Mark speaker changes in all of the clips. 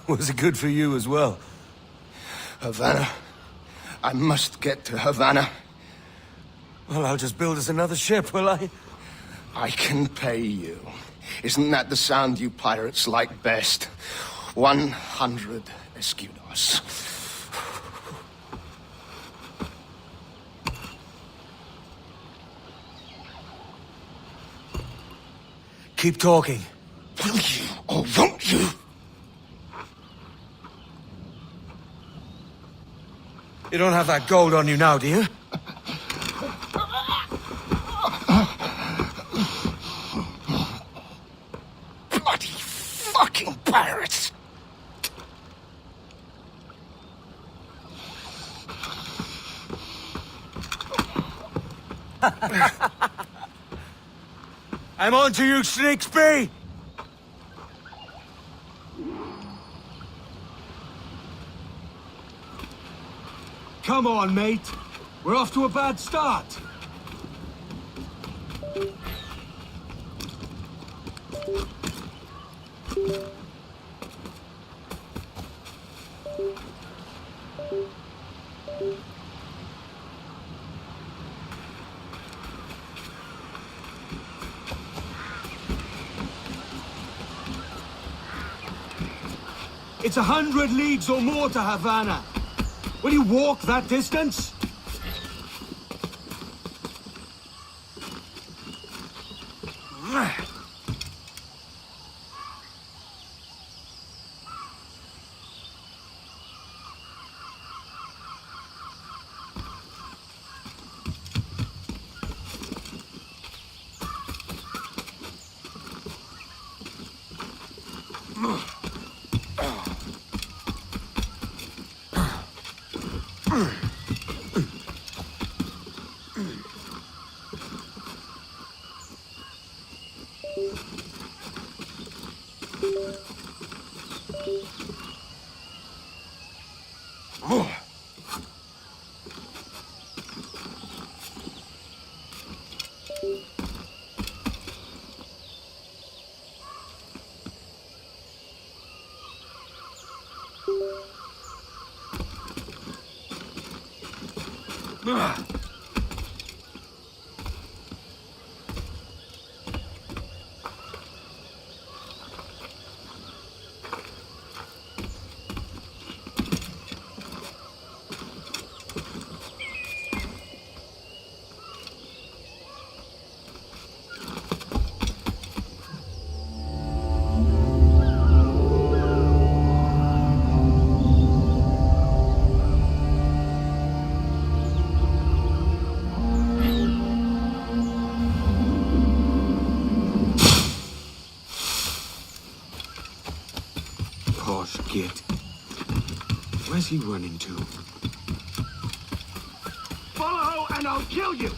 Speaker 1: Was it good for you as well?
Speaker 2: Havana. I must get to Havana.
Speaker 1: Well, I'll just build us another ship, will I?
Speaker 2: I can pay you. Isn't that the sound you pirates like best? 100 escudos.
Speaker 1: Keep talking.
Speaker 2: Will you or won't you?
Speaker 1: You don't have that gold on you now, do you?
Speaker 2: Bloody fucking pirates!
Speaker 1: I'm on to you, Snakesby!
Speaker 3: Come on, mate. We're off to a bad start. It's 100 leagues or more to Havana. Will you walk that distance? Posh git. Where's he running to? Follow and I'll kill you!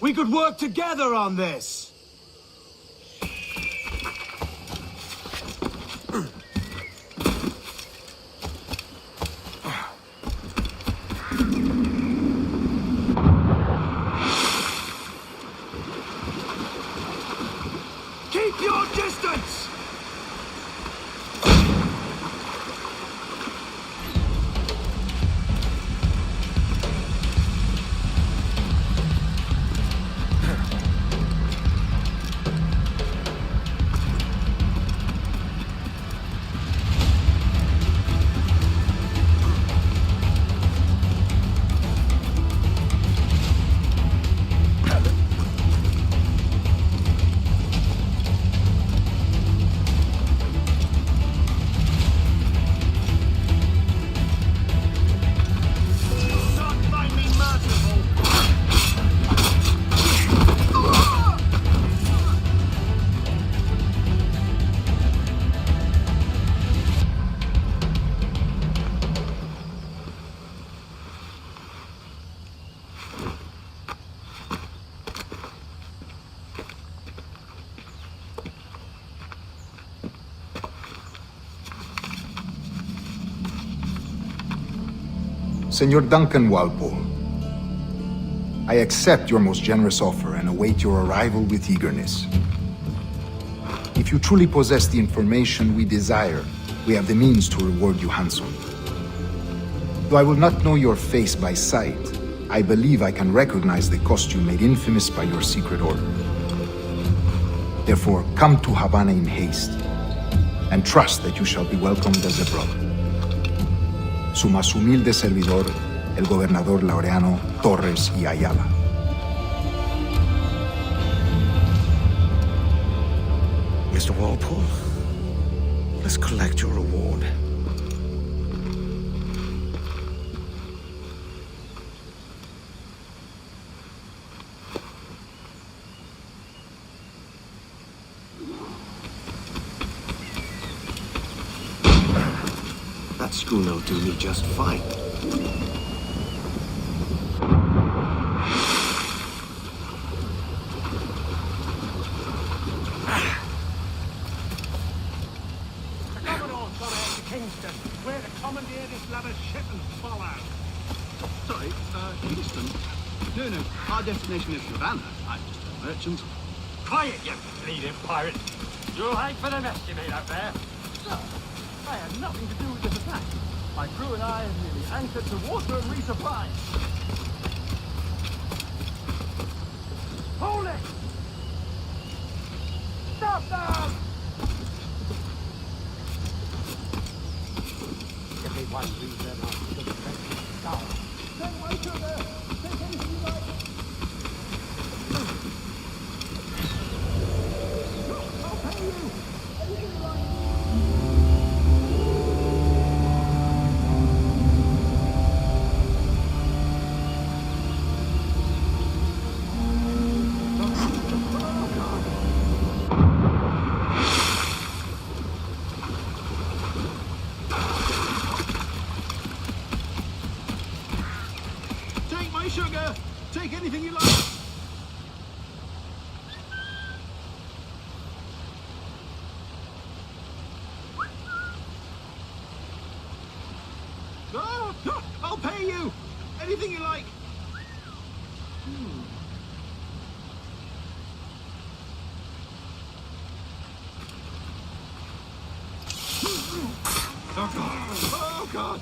Speaker 3: We could work together on this! Keep your distance!
Speaker 4: Senor Duncan Walpole, I accept your most generous offer and await your arrival with eagerness. If you truly possess the information we desire, we have the means to reward you handsomely. Though I will not know your face by sight, I believe I can recognize the costume made infamous by your secret order. Therefore, come to Havana in haste, and trust that you shall be welcomed as a brother. Su más humilde servidor, el gobernador Laureano Torres y Ayala.
Speaker 1: Mr. Walpole, let's collect your reward.
Speaker 3: That schooner'll do me just fine.
Speaker 5: Commodore's gone out to Kingston, where the commandeer this lavish ship and follow.
Speaker 6: Sorry, Kingston? No, our destination is Havana. I'm just a merchant.
Speaker 5: Quiet, you bleeding pirate. You'll hang for the nest you made out there.
Speaker 6: Sir, I had nothing to do with this attack. My crew and I have merely anchored to water and resupply.
Speaker 5: Hold it! Stop them! Give me one reason I should stop.
Speaker 6: Then wait till there. Take anything you like. I'll pay you. Anything you like.
Speaker 3: Anything you like. Oh God! Oh God!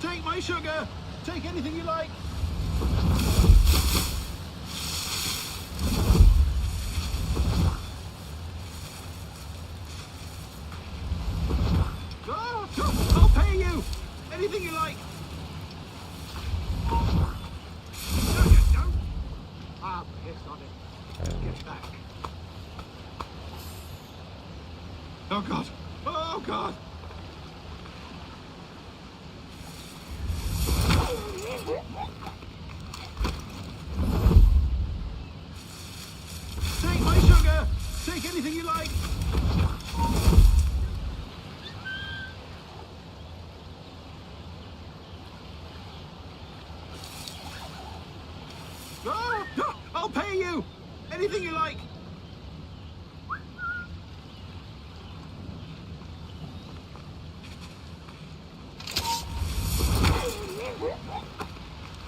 Speaker 3: Take my sugar! Take anything you like! I'll pay you! Anything you like! No, you don't! I'll piss on it. Get back. Oh God! Oh God! Take my sugar! Take anything you like! Oh, I'll pay you! Anything you like!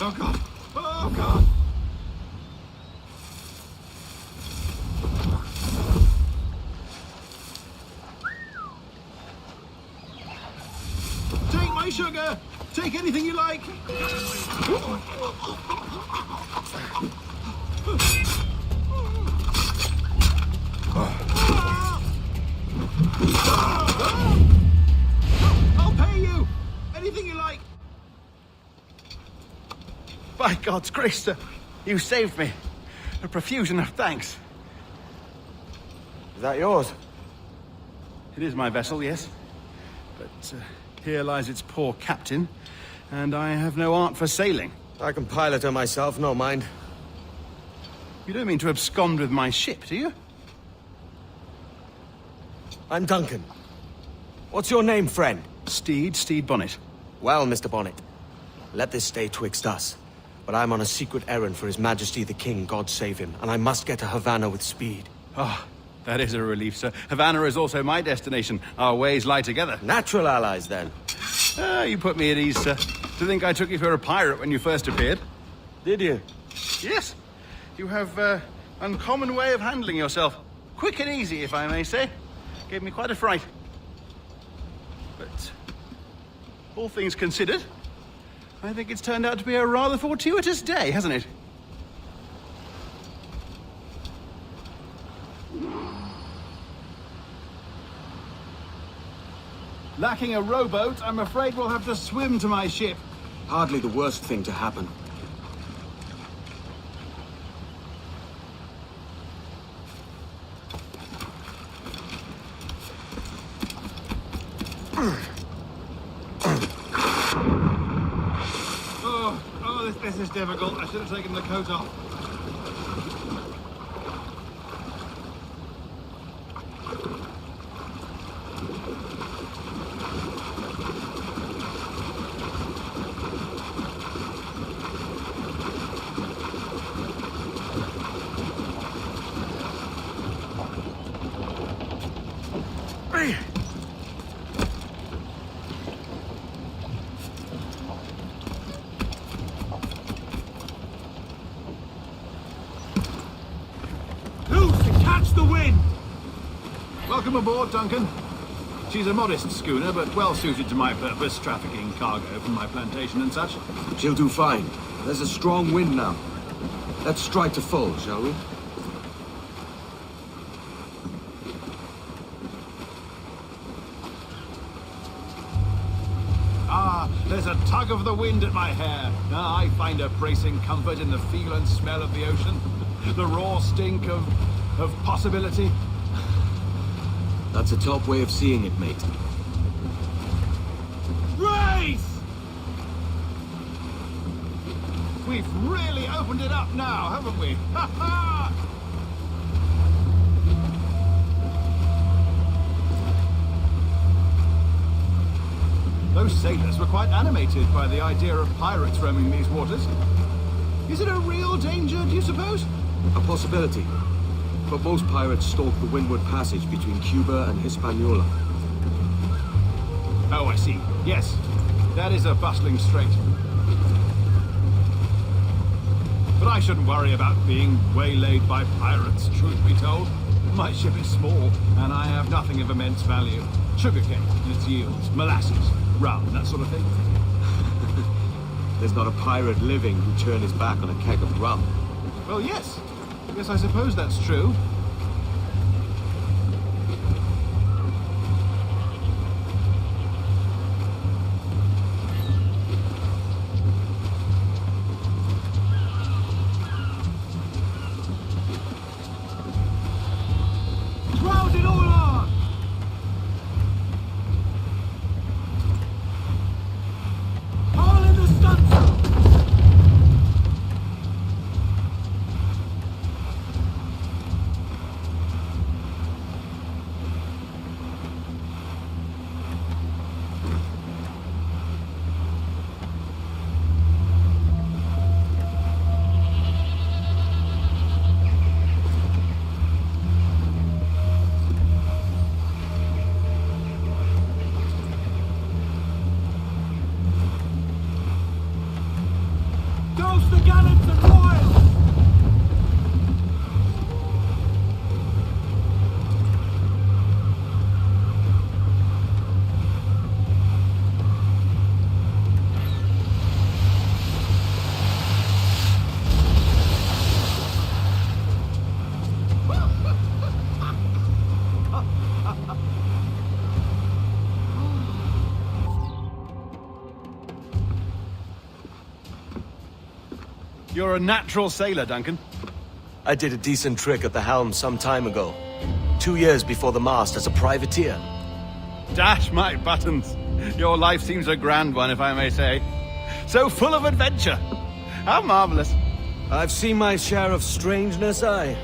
Speaker 3: Oh God! Oh God! Take my sugar! Take anything you like! I'll pay you! Anything you like!
Speaker 6: By God's grace, sir, you saved me. A profusion of thanks.
Speaker 1: Is that yours?
Speaker 6: It is my vessel, yes. But here lies its poor captain, and I have no art for sailing.
Speaker 1: I can pilot her myself, no mind.
Speaker 6: You don't mean to abscond with my ship, do you?
Speaker 1: I'm Duncan. What's your name, friend?
Speaker 6: Steed Bonnet.
Speaker 1: Well, Mr. Bonnet, let this stay twixt us. But I'm on a secret errand for His Majesty the King, God save him, and I must get to Havana with speed.
Speaker 6: Ah, that is a relief, sir. Havana is also my destination. Our ways lie together.
Speaker 1: Natural allies, then.
Speaker 6: You put me at ease, sir. To think I took you for a pirate when you first appeared.
Speaker 1: Did you?
Speaker 6: Yes. You have uncommon way of handling yourself. Quick and easy, if I may say. Gave me quite a fright. But all things considered, I think it's turned out to be a rather fortuitous day, hasn't it? Lacking a rowboat, I'm afraid we'll have to swim to my ship.
Speaker 3: Hardly the worst thing to happen.
Speaker 6: This is difficult. I should have taken the coat off.
Speaker 3: The wind!
Speaker 6: Welcome aboard, Duncan. She's a modest schooner, but well suited to my purpose, trafficking cargo from my plantation and such.
Speaker 3: She'll do fine. There's a strong wind now. Let's strike to full, shall we?
Speaker 6: Ah, there's a tug of the wind at my hair. Ah, I find a bracing comfort in the feel and smell of the ocean. The raw stink of possibility.
Speaker 3: That's a top way of seeing it, mate.
Speaker 6: Race! We've really opened it up now, haven't we? Ha ha! Those sailors were quite animated by the idea of pirates roaming these waters. Is it a real danger, do you suppose?
Speaker 3: A possibility. But most pirates stalk the Windward Passage between Cuba and Hispaniola.
Speaker 6: Oh, I see. Yes, that is a bustling strait. But I shouldn't worry about being waylaid by pirates, truth be told. My ship is small, and I have nothing of immense value. Sugarcane and its yields, molasses, rum, that sort of thing.
Speaker 3: There's not a pirate living who turned his back on a keg of rum.
Speaker 6: Well, yes. Yes, I suppose that's true.
Speaker 3: Round it all on! All in the stunsail! Dose the gallants and royals!
Speaker 6: You're a natural sailor, Duncan.
Speaker 1: I did a decent trick at the helm some time ago. 2 years before the mast as a privateer.
Speaker 6: Dash my buttons. Your life seems a grand one, if I may say. So full of adventure. How marvelous.
Speaker 1: I've seen my share of strangeness, aye.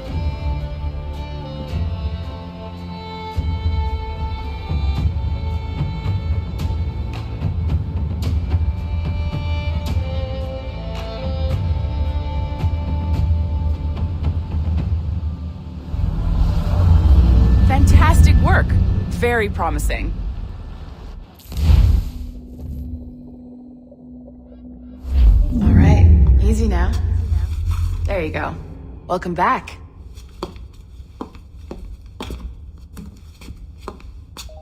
Speaker 7: Fantastic work. Very promising. All right, easy now. There you go. Welcome back.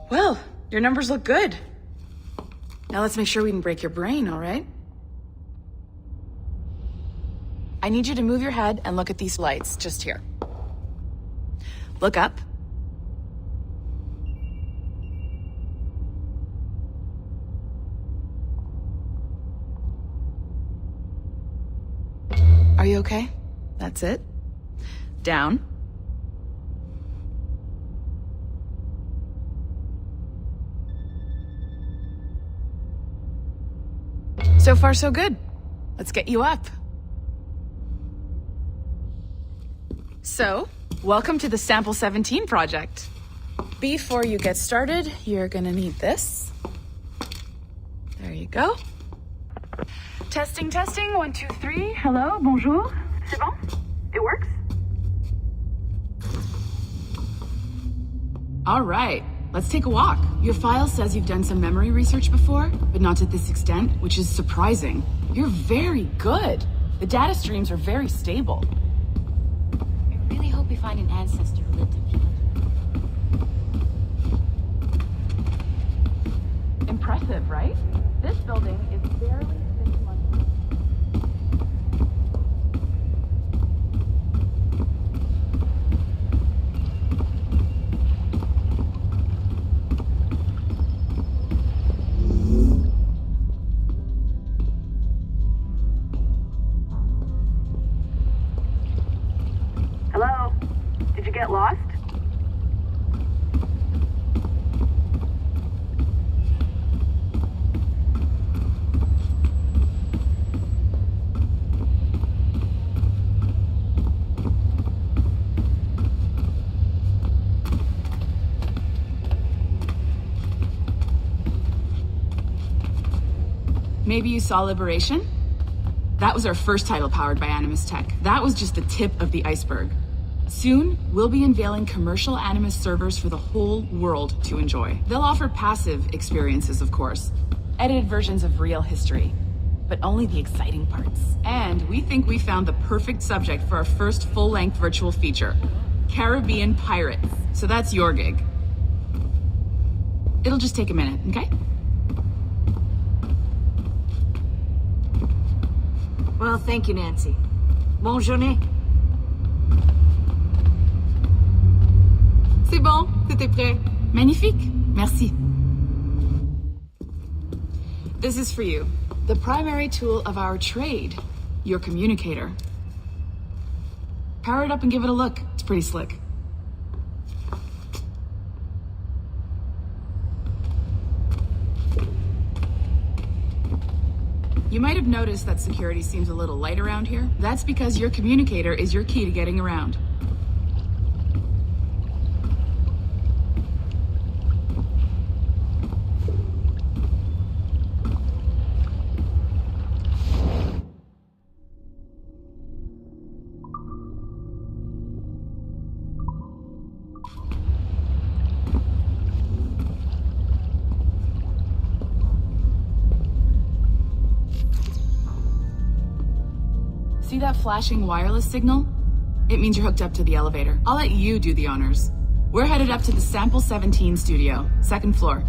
Speaker 7: Well, your numbers look good. Now let's make sure we can break your brain, all right? I need you to move your head and look at these lights just here. Look up. Are you okay? That's it. Down. So far, so good. Let's get you up. So, welcome to the Sample 17 project. Before you get started, you're gonna need this. There you go. Testing, testing, 1, 2, 3. Hello, bonjour. C'est bon? It works? All right, let's take a walk. Your file says you've done some memory research before, but not to this extent, which is surprising. You're very good. The data streams are very stable.
Speaker 8: I really hope we find an ancestor who lived in Finland.
Speaker 7: Impressive, right? This building is barely 6 months old.
Speaker 9: Hello? Did you get lost?
Speaker 7: Maybe you saw Liberation? That was our first title powered by Animus Tech. That was just the tip of the iceberg. Soon, we'll be unveiling commercial Animus servers for the whole world to enjoy. They'll offer passive experiences, of course, edited versions of real history, but only the exciting parts. And we think we found the perfect subject for our first full-length virtual feature, Caribbean Pirates. So that's your gig. It'll just take a minute, okay?
Speaker 9: Well, thank you, Nancy. Bonne journée.
Speaker 7: C'est bon, c'était prêt. Magnifique, merci. This is for you, the primary tool of our trade, your communicator. Power it up and give it a look. It's pretty slick. You might have noticed that security seems a little light around here. That's because your communicator is your key to getting around. See that flashing wireless signal? It means you're hooked up to the elevator. I'll let you do the honors. We're headed up to the Sample 17 studio, 2nd floor.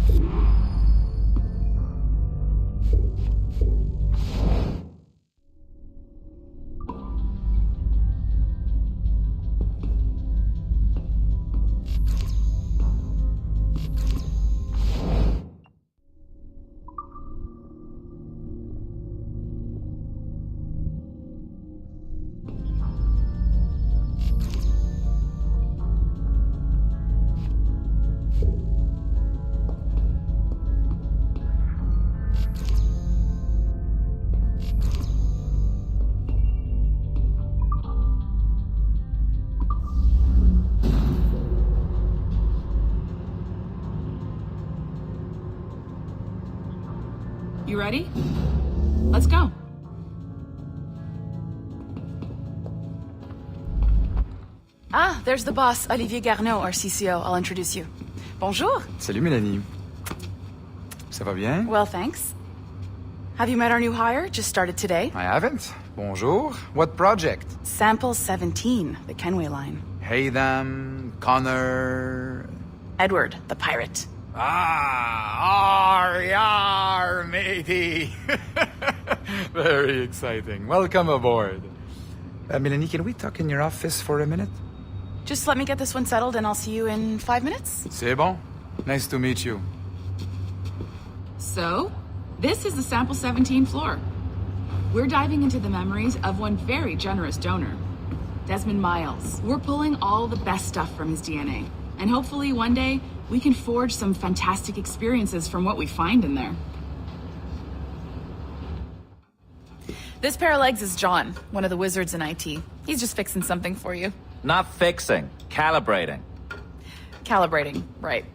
Speaker 7: You ready? Let's go. Ah, there's the boss, Olivier Garneau, our CCO. I'll introduce you. Bonjour.
Speaker 10: Salut Mélanie. Ça va bien?
Speaker 7: Well, thanks. Have you met our new hire? Just started today.
Speaker 10: I haven't. Bonjour. What project?
Speaker 7: Sample 17, the Kenway line.
Speaker 10: Haytham, Connor...
Speaker 7: Edward, the pirate.
Speaker 10: Ah, yar, matey. Very exciting. Welcome aboard. Mélanie, can we talk in your office for a minute?
Speaker 7: Just let me get this one settled and I'll see you in 5 minutes.
Speaker 10: C'est bon. Nice to meet you.
Speaker 7: So, this is the Sample 17 floor. We're diving into the memories of one very generous donor, Desmond Miles. We're pulling all the best stuff from his DNA. And hopefully one day, we can forge some fantastic experiences from what we find in there. This pair of legs is John, one of the wizards in IT. He's just fixing something for you.
Speaker 11: Not fixing, calibrating.
Speaker 7: Calibrating, right.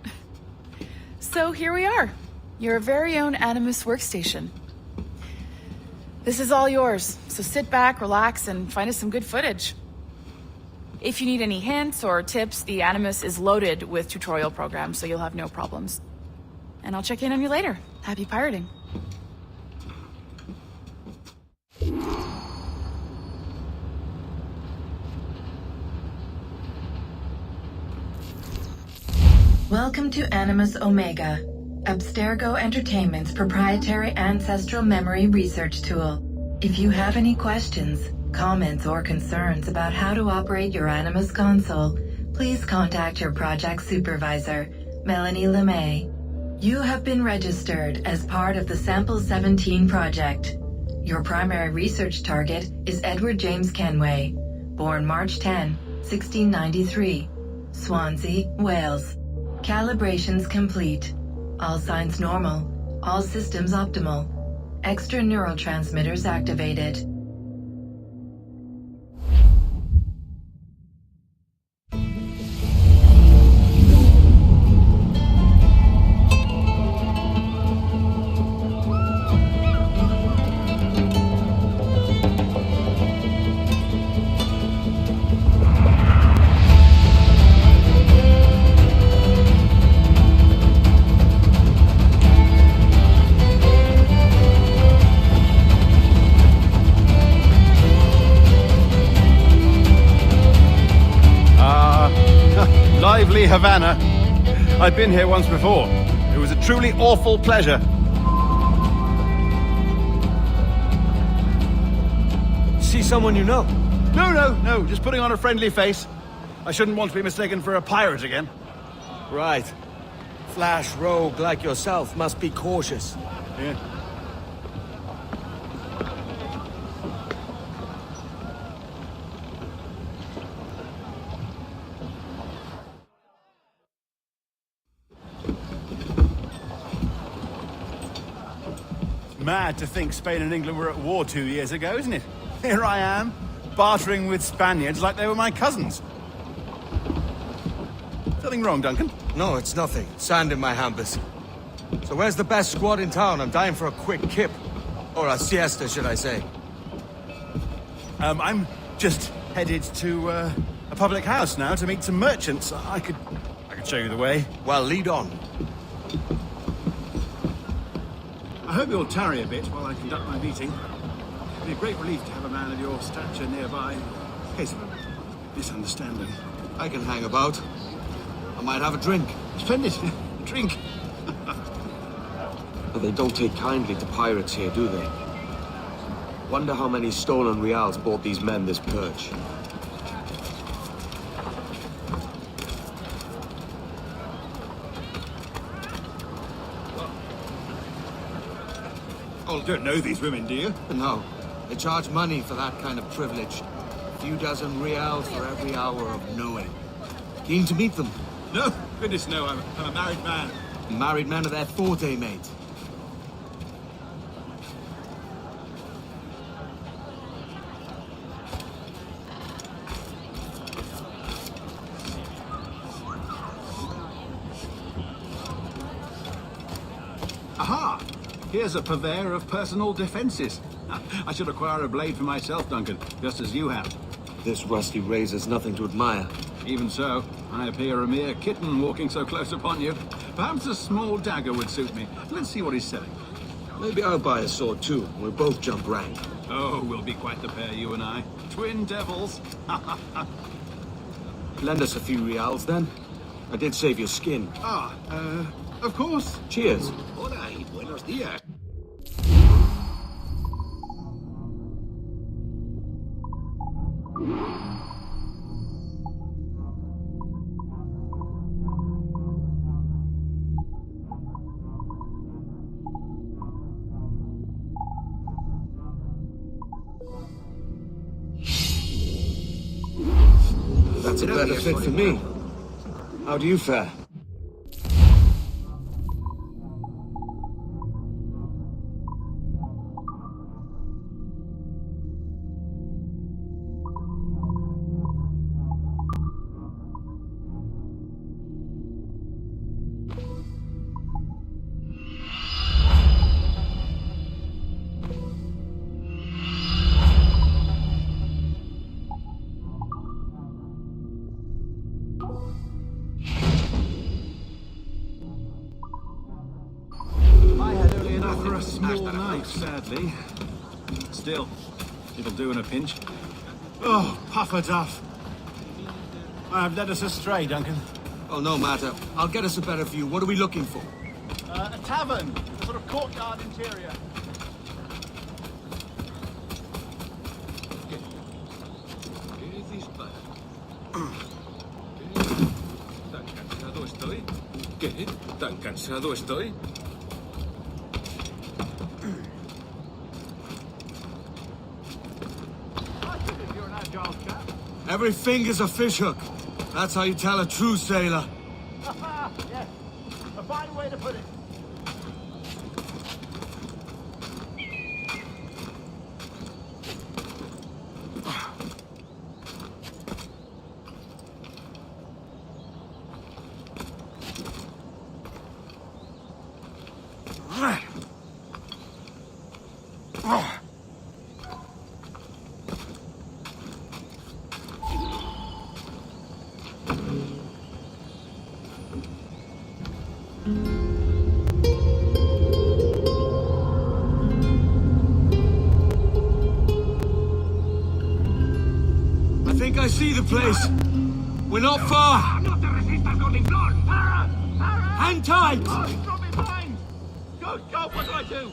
Speaker 7: So here we are, your very own Animus workstation. This is all yours, so sit back, relax, and find us some good footage. If you need any hints or tips, the Animus is loaded with tutorial programs, so you'll have no problems. And I'll check in on you later. Happy pirating.
Speaker 12: Welcome to Animus Omega, Abstergo Entertainment's proprietary ancestral memory research tool. If you have any questions, comments, or concerns about how to operate your Animus console, please contact your project supervisor, Melanie LeMay. You have been registered as part of the Sample 17 project. Your primary research target is Edward James Kenway, born March 10, 1693, Swansea, Wales. Calibrations complete. All signs normal. All systems optimal. Extra neurotransmitters activated.
Speaker 6: lively Havana. I've been here once before. It was a truly awful pleasure.
Speaker 1: See someone you know?
Speaker 6: No, just putting on a friendly face. I shouldn't want to be mistaken for a pirate again.
Speaker 1: Right. Flash rogue like yourself must be cautious.
Speaker 6: Yeah. Mad to think Spain and England were at war 2 years ago, isn't it? Here I am, bartering with Spaniards like they were my cousins. Something wrong, Duncan?
Speaker 1: No, it's nothing. Sand in my hampers. So where's the best squad in town? I'm dying for a quick kip. Or a siesta, should I say.
Speaker 6: I'm just headed to a public house now to meet some merchants. I could show you the way.
Speaker 1: Well, lead on.
Speaker 6: I hope you'll tarry a bit while I conduct my meeting. It'd be a great relief to have a man of your stature nearby in case of a misunderstanding.
Speaker 1: I can hang about. I might have a drink.
Speaker 6: Splendid. Drink.
Speaker 1: But they don't take kindly to pirates here, do they? Wonder how many stolen reals bought these men this perch.
Speaker 6: Oh, don't know these women, do you?
Speaker 1: No. They charge money for that kind of privilege. A few dozen reals for every hour of knowing. Keen to meet them?
Speaker 6: No, goodness no, I'm a married man.
Speaker 1: Married men are their forte, mate.
Speaker 6: Aha! Here's a purveyor of personal defenses. I should acquire a blade for myself, Duncan, just as you have.
Speaker 1: This rusty razor's nothing to admire.
Speaker 6: Even so, I appear a mere kitten walking so close upon you. Perhaps a small dagger would suit me. Let's see what he's selling.
Speaker 1: Maybe I'll buy a sword too. We'll both jump rank.
Speaker 6: Oh, we'll be quite the pair, you and I. Twin devils.
Speaker 1: Lend us a few reals then. I did save your skin.
Speaker 6: Of course.
Speaker 1: Cheers.
Speaker 6: Hola y buenos días.
Speaker 1: That's a better fit for me. How do you fare?
Speaker 6: For a small knife, sadly. Still, it'll do in a pinch. Oh, puffer duff. I've led us astray, Duncan.
Speaker 1: Oh, no matter. I'll get us a better view. What are we looking for?
Speaker 6: A tavern, a sort of courtyard interior.
Speaker 3: ¿Tan cansado estoy? ¿Qué? ¿Tan cansado estoy?
Speaker 1: Every finger's a fishhook. That's how you tell a true sailor.
Speaker 6: Yes, a fine way to put it.
Speaker 1: I think I see the place. We're not far.
Speaker 5: ¡No te resistas
Speaker 3: Hang tight!
Speaker 6: Oh, he's dropped me behind! Go, go, what do I do?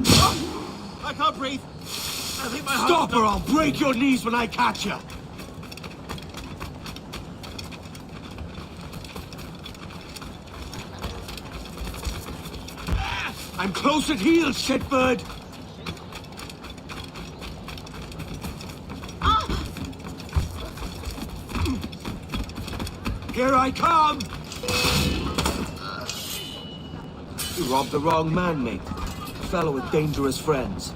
Speaker 6: Oh, I can't breathe. I think my heart...
Speaker 3: Stop or I'll break your knees when I catch you! I'm close at heel, shitbird! Here I come! You robbed the wrong man, mate. A fellow with dangerous friends.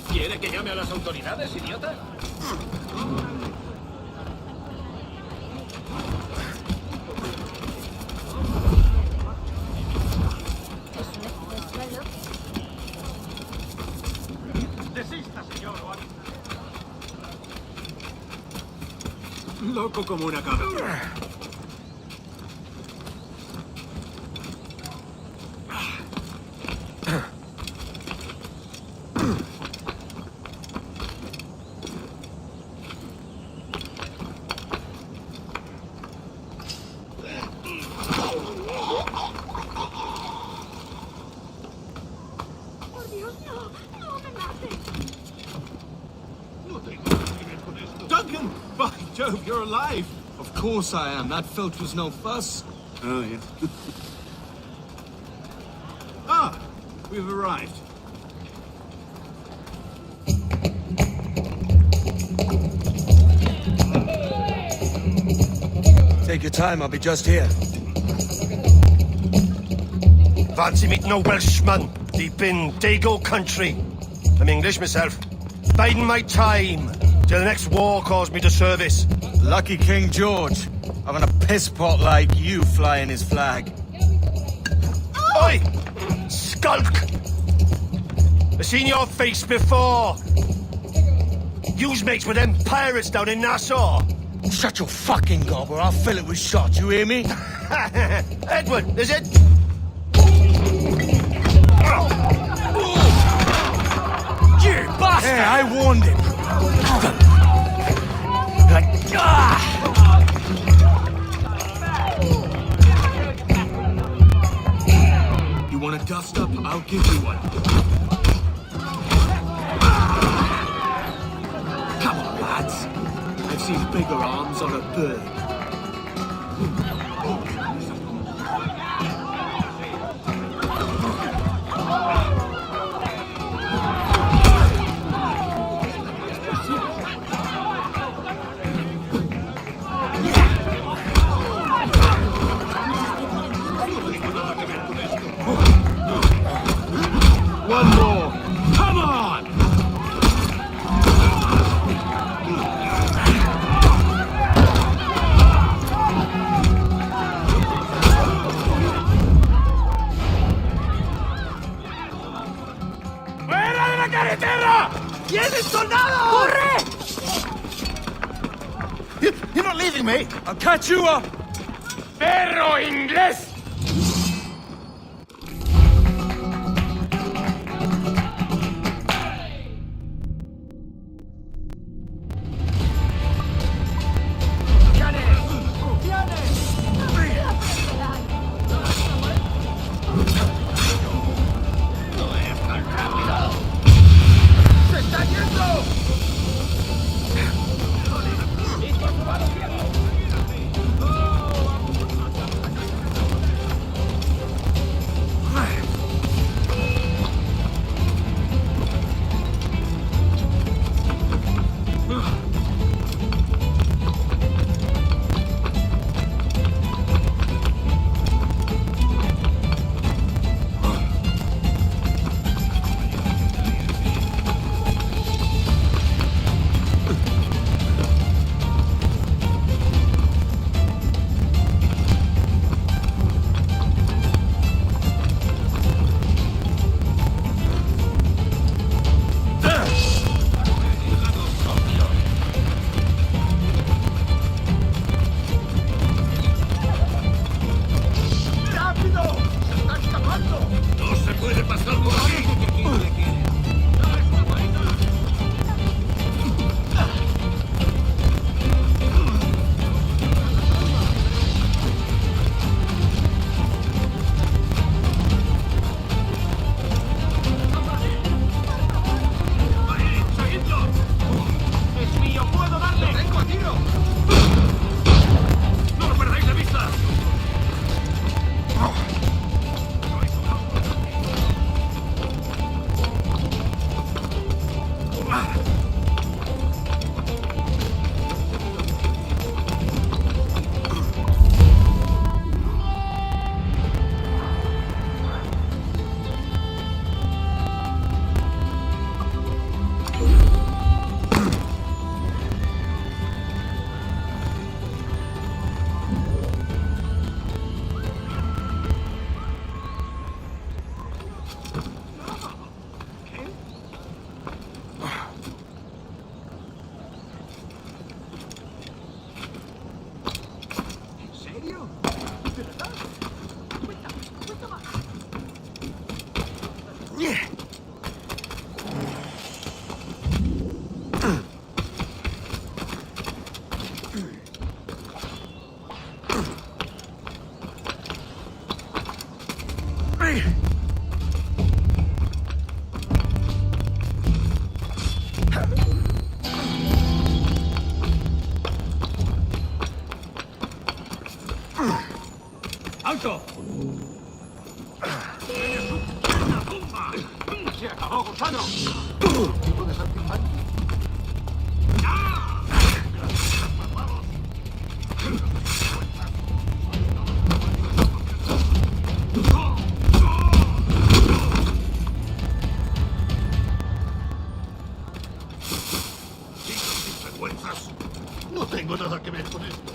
Speaker 6: ¿Quiere que llame a las autoridades, idiota? Desista, señor.
Speaker 3: Loco como una cabra.
Speaker 6: Duncan! By Jove, you're alive!
Speaker 3: Of course I am. That filch was no fuss.
Speaker 6: Oh, yeah. Ah! We've arrived.
Speaker 1: Take your time, I'll be just here.
Speaker 2: Fancy meeting a Welshman deep in Dago country. I'm English myself. Biding my time till the next war calls me to service.
Speaker 1: Lucky King George, having a piss pot like you flying his flag.
Speaker 2: Oi! Skulk! I've seen your face before. You's mates with them pirates down in Nassau.
Speaker 1: Shut your fucking gob or I'll fill it with shot, you hear me?
Speaker 2: Edward, is it?
Speaker 1: You bastard! Hey, I warned him.
Speaker 3: You want a dust up? I'll give you one. Come on, lads. I've seen bigger arms on a bird.
Speaker 6: One more! Come on! ¡Fuera de la carretera! ¡Vienen soldados! ¡Corre!
Speaker 2: You're not leaving me!
Speaker 1: I'll catch you up!
Speaker 6: ¡Perro inglés!
Speaker 3: ¡Muerto!
Speaker 5: ¡Se acabó, gusano!
Speaker 2: No tengo nada que ver con esto.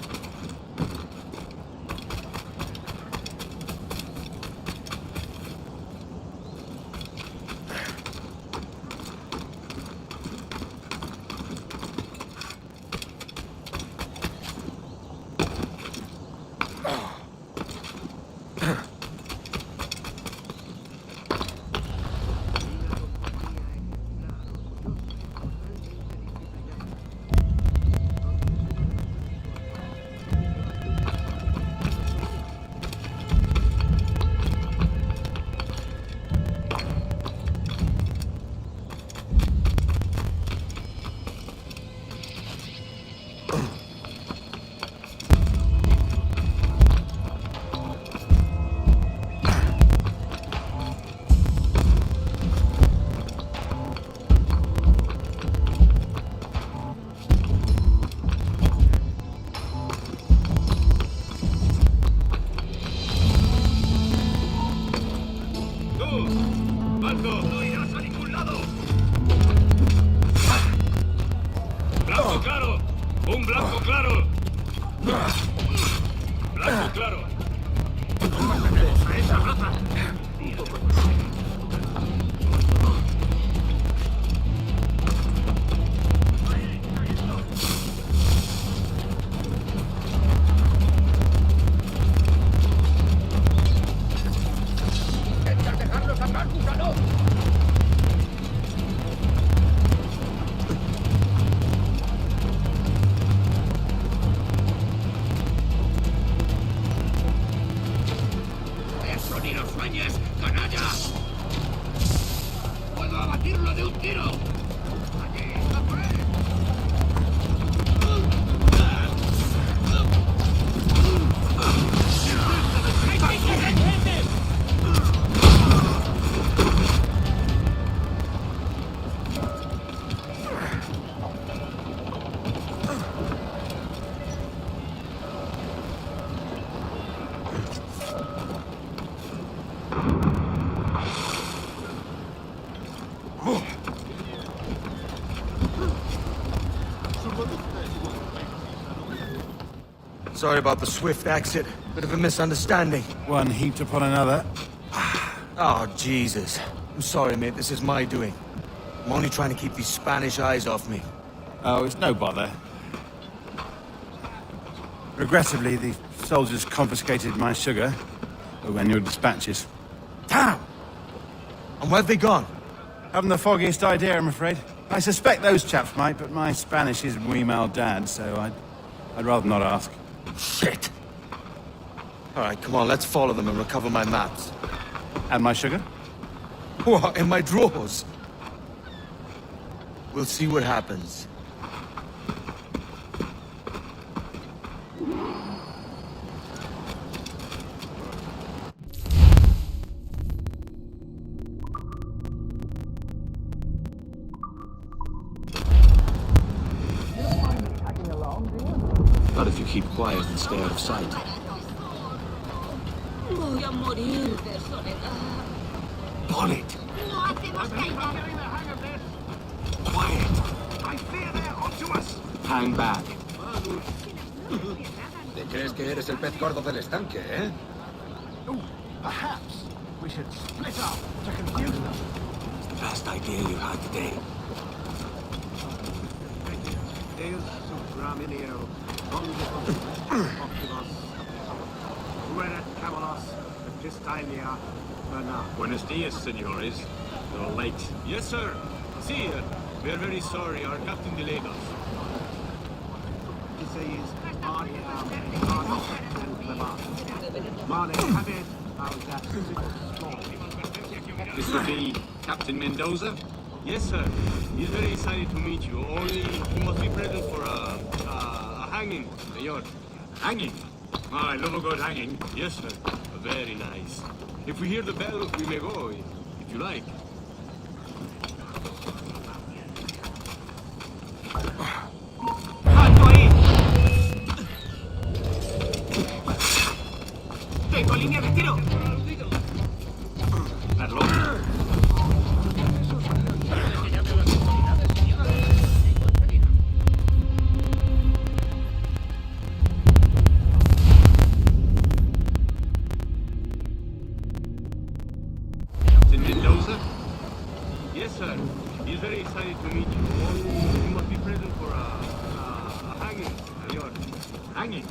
Speaker 1: Sorry about the swift exit. Bit of a misunderstanding.
Speaker 3: One heaped upon another.
Speaker 1: Oh, Jesus. I'm sorry, mate. This is my doing. I'm only trying to keep these Spanish eyes off me.
Speaker 3: Oh, it's no bother. Regrettably, the soldiers confiscated my sugar when your dispatches.
Speaker 1: Damn! And where've they gone?
Speaker 3: Haven't the foggiest idea, I'm afraid. I suspect those chaps might, but my Spanish is muy mal dad, so I'd rather not ask.
Speaker 1: Shit! All right, come on, let's follow them and recover my maps.
Speaker 3: And my sugar?
Speaker 1: What, in my drawers? We'll see what happens. Not if you keep quiet and stay out of sight.
Speaker 13: Voy a morir de soledad.
Speaker 1: Bonnet!
Speaker 13: No hacemos caída.
Speaker 1: Quiet!
Speaker 5: I fear they're onto us!
Speaker 1: Hang back.
Speaker 14: ¿Te crees que eres el pez gordo del estanque, eh?
Speaker 5: Oh, perhaps we should split up to confuse them.
Speaker 1: Best idea you had today.
Speaker 5: Deus Subraminio, Optimus, Ruenet Camelos, Pistalia, Bernard.
Speaker 6: Buenos dias, senores. You're late. Yes, sir. See, we're very sorry. Our captain delayed us.
Speaker 5: He says, Maria, and Clement. Marley, have it. How's that physical storm?
Speaker 6: This would be Captain Mendoza? Yes, sir. He's very excited to meet you. Only you must be present for a hanging, senor. Hanging? Oh, I love a good hanging. Yes, sir. Very nice. If we hear the bell, we may go, if you like.
Speaker 5: ¡Alto ahí! ¡Tengo línea de tiro!
Speaker 6: Hazlo.
Speaker 5: Captain Mendoza?
Speaker 6: Yes, sir. He's very excited to meet you. You must be present for a hanging, senor.
Speaker 5: Hanging.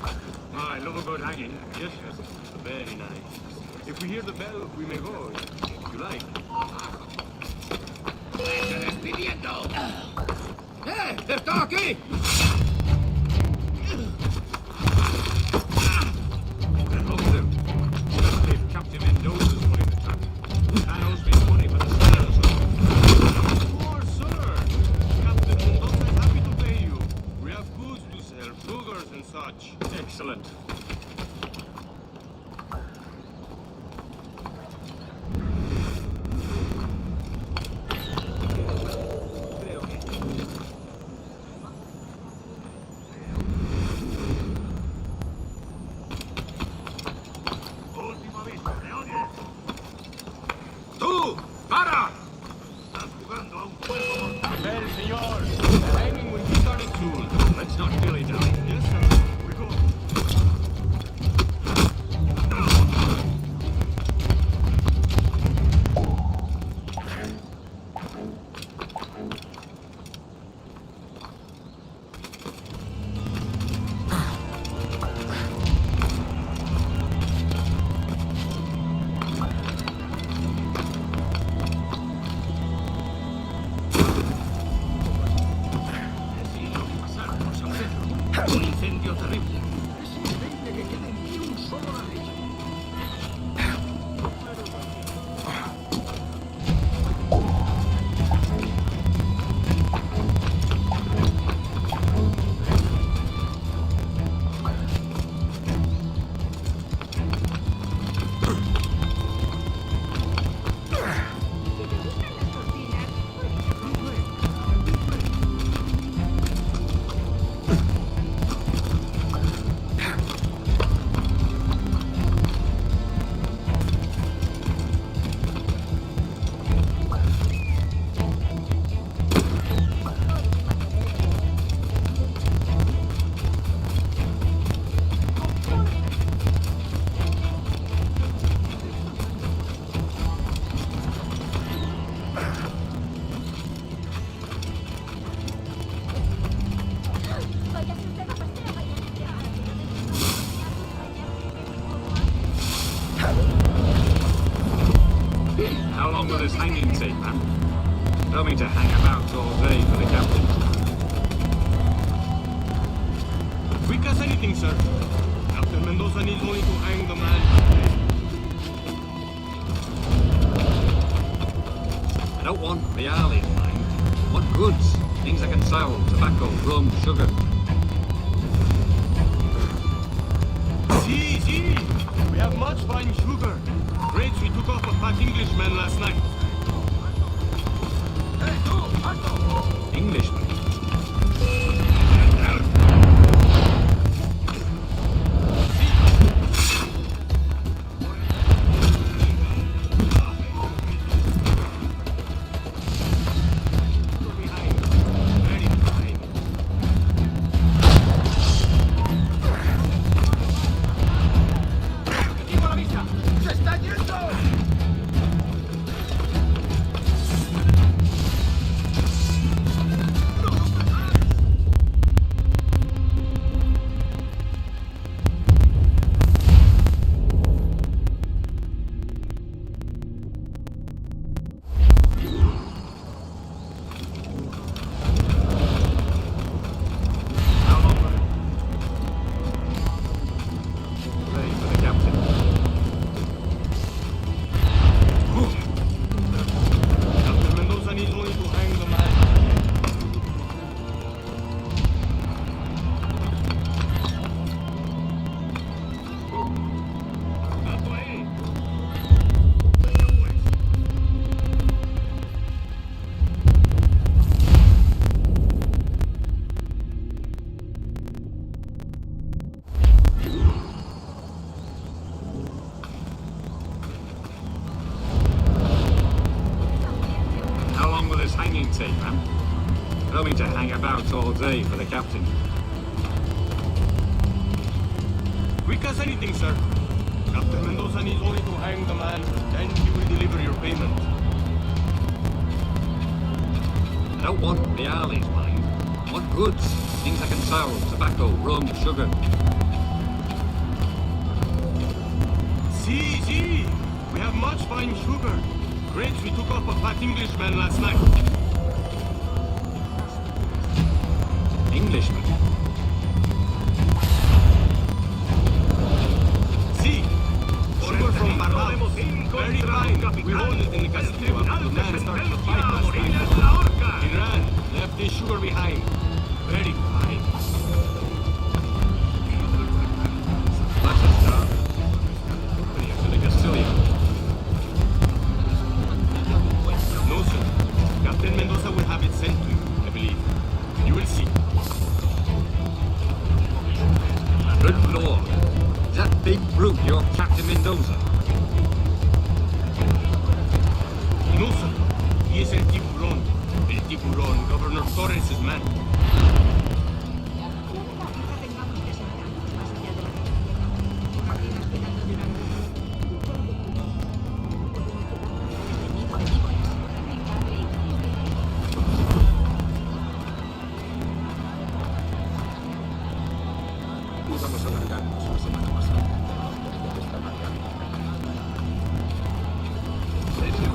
Speaker 6: Oh, I love a good hanging. Yes, yes. Very nice. If we hear the bell, we may go, if you like.
Speaker 5: ¡Vete despidiendo! ¡Está aquí!
Speaker 6: If Captain Mendoza's money the trap, that owes me money for the sales. Of course, sir. Captain Mendoza is happy to pay you. We have goods to sell, sugars and such. Excellent.
Speaker 5: ¡Tú! ¡Para!
Speaker 6: Estás jugando a un juego mortal. Well, señor, the hanging will be started soon. Let's not dilly-dally. Yes, sir. We go.
Speaker 5: Un incendio terrible. Es increíble que quede ni un solo ladrillo.
Speaker 6: How long will this hanging take, man? Don't mean to hang about all day for the captain. Quick as anything, sir. Captain Mendoza needs only to hang the man.
Speaker 5: I don't want real in mind. I want goods. Things I can sell. Tobacco, rum, sugar.
Speaker 6: See. We have much fine sugar. Grapes we took off a fat Englishman last night.
Speaker 5: Hey, tú! ¡Alto!
Speaker 6: Englishman?
Speaker 5: ¡Equipo a la vista! ¡Se está yendo!
Speaker 6: Nice hanging tea, man. I don't mean to hang about all day for the captain.
Speaker 1: Quick as anything, sir. Captain Mendoza needs only to hang the man, then he will deliver your payment.
Speaker 14: I don't want reales, mind. I want goods. Things I can sell. Tobacco, rum, sugar.
Speaker 1: See. We have much fine sugar. Grapes we took off a fat Englishman last night.
Speaker 14: Englishman?
Speaker 1: See. Sugar from Barbados. Very fine. We hold it in the Castillo until the man started to fight last night. He ran. Left his sugar behind. Very fine.
Speaker 14: That's a start. Bring him to the Castillo.
Speaker 1: No, sir. Captain Mendoza will have it sent to you, I believe. You will see.
Speaker 14: Good lord. Is that big brute your Captain Mendoza?
Speaker 1: No, sir. He is El Tiburon. El Tiburon, Governor Torres' man.
Speaker 14: Vamos a largarnos la semana pasada. Está marcando. ¿En serio?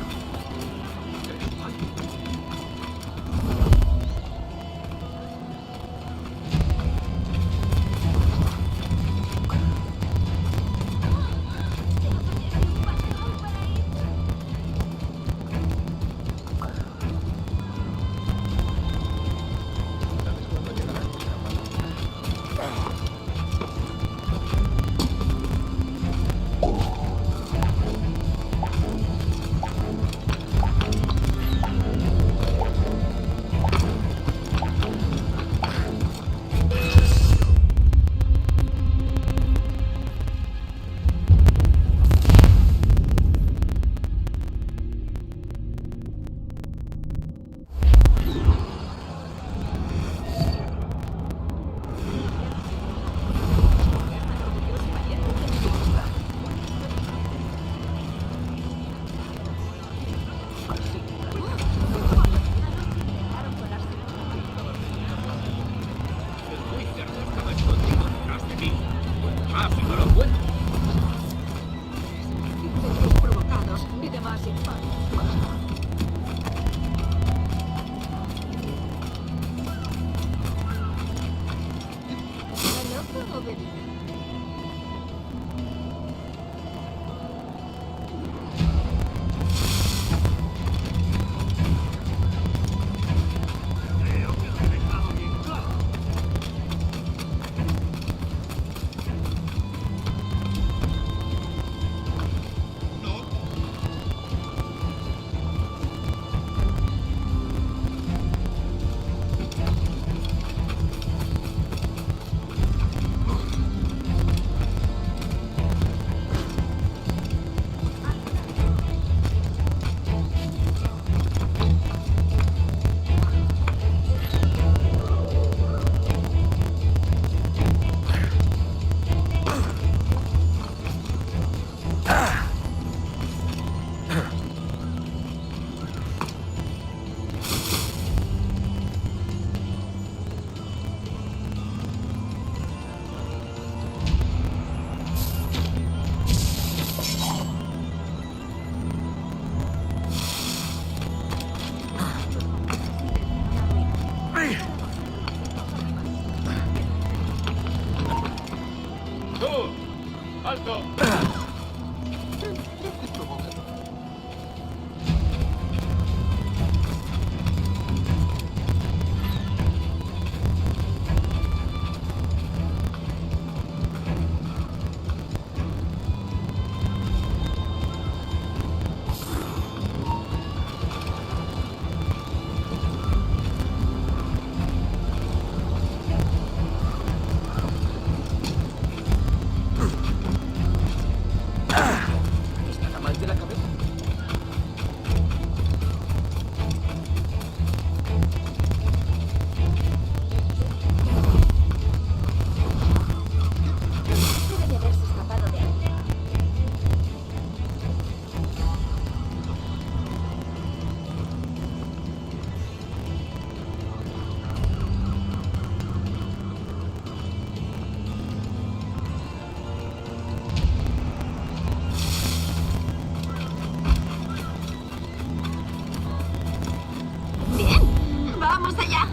Speaker 13: vamos allá.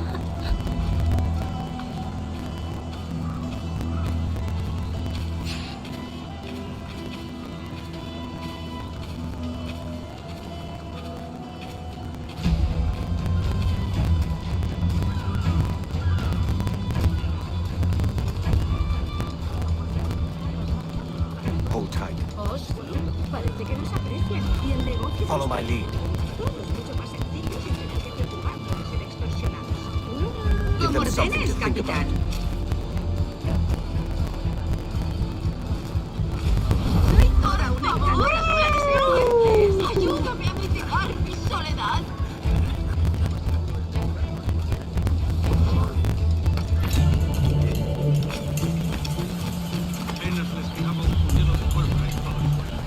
Speaker 2: Hold tight.
Speaker 13: Oh, sí. Parece que nos aprecian. Y el negocio...
Speaker 2: Follow my lead.
Speaker 13: Todo es mucho más sencillo sin tener que preocuparnos de ser extorsionados.
Speaker 2: Give
Speaker 13: Como
Speaker 2: them something
Speaker 13: ordenes,
Speaker 2: to think
Speaker 13: capitán. Soy toda una encantadora de serpientes. Ayúdame a mitigar mi soledad.
Speaker 14: Apenas les quedaba un puñado de pólvora y todo fuera.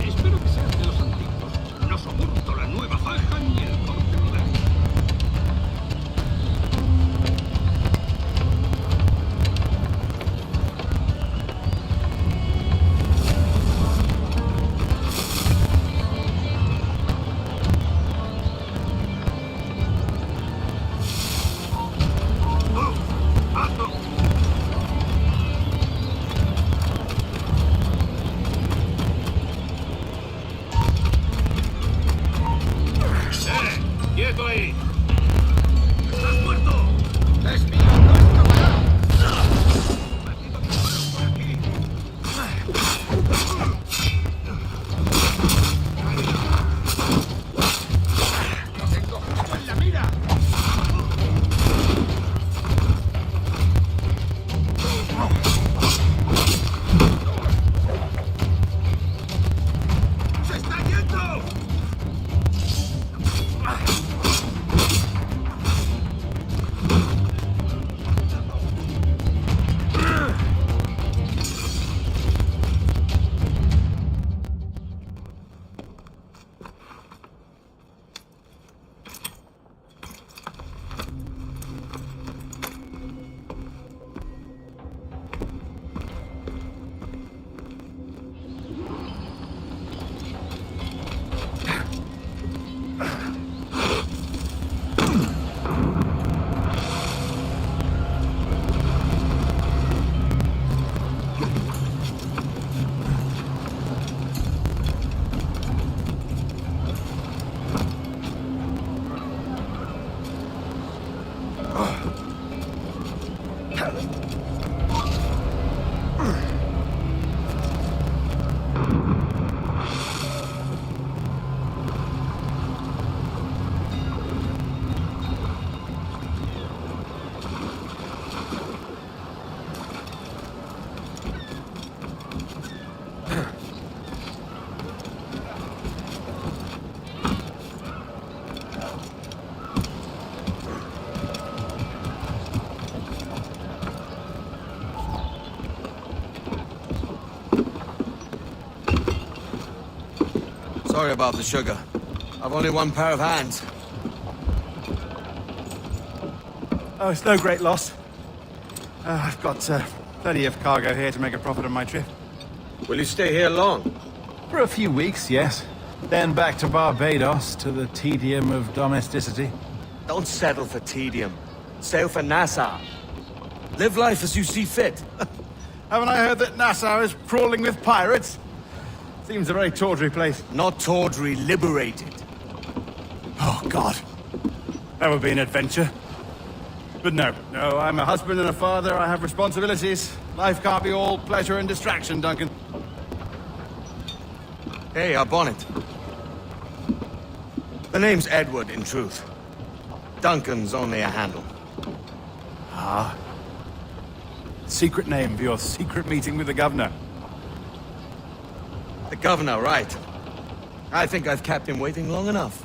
Speaker 14: Espero que sean de los antiguos. No soporto la nueva faja ni el corte moderno.
Speaker 1: ¡Quieto ahí! ¡Estás muerto!
Speaker 14: ¡Es mío, no escapará! ¡Lo tengo justo en la mira!
Speaker 1: ¡Se está yendo!
Speaker 2: Sorry about the sugar. I've only one pair of hands.
Speaker 3: Oh, it's no great loss. I've got plenty of cargo here to make a profit on my trip.
Speaker 2: Will you stay here long?
Speaker 3: For a few weeks, yes. Then back to Barbados, to the tedium of domesticity.
Speaker 2: Don't settle for tedium. Sail for Nassau. Live life as you see fit.
Speaker 3: Haven't I heard that Nassau is crawling with pirates? Seems a very tawdry place.
Speaker 2: Not tawdry, liberated.
Speaker 3: Oh, God. That would be an adventure. But no, I'm a husband and a father. I have responsibilities. Life can't be all pleasure and distraction, Duncan.
Speaker 2: Hey, our bonnet. The name's Edward, in truth. Duncan's only a handle.
Speaker 3: Ah. Secret name for your secret meeting with the governor.
Speaker 15: The governor, right. I think I've kept him waiting long enough.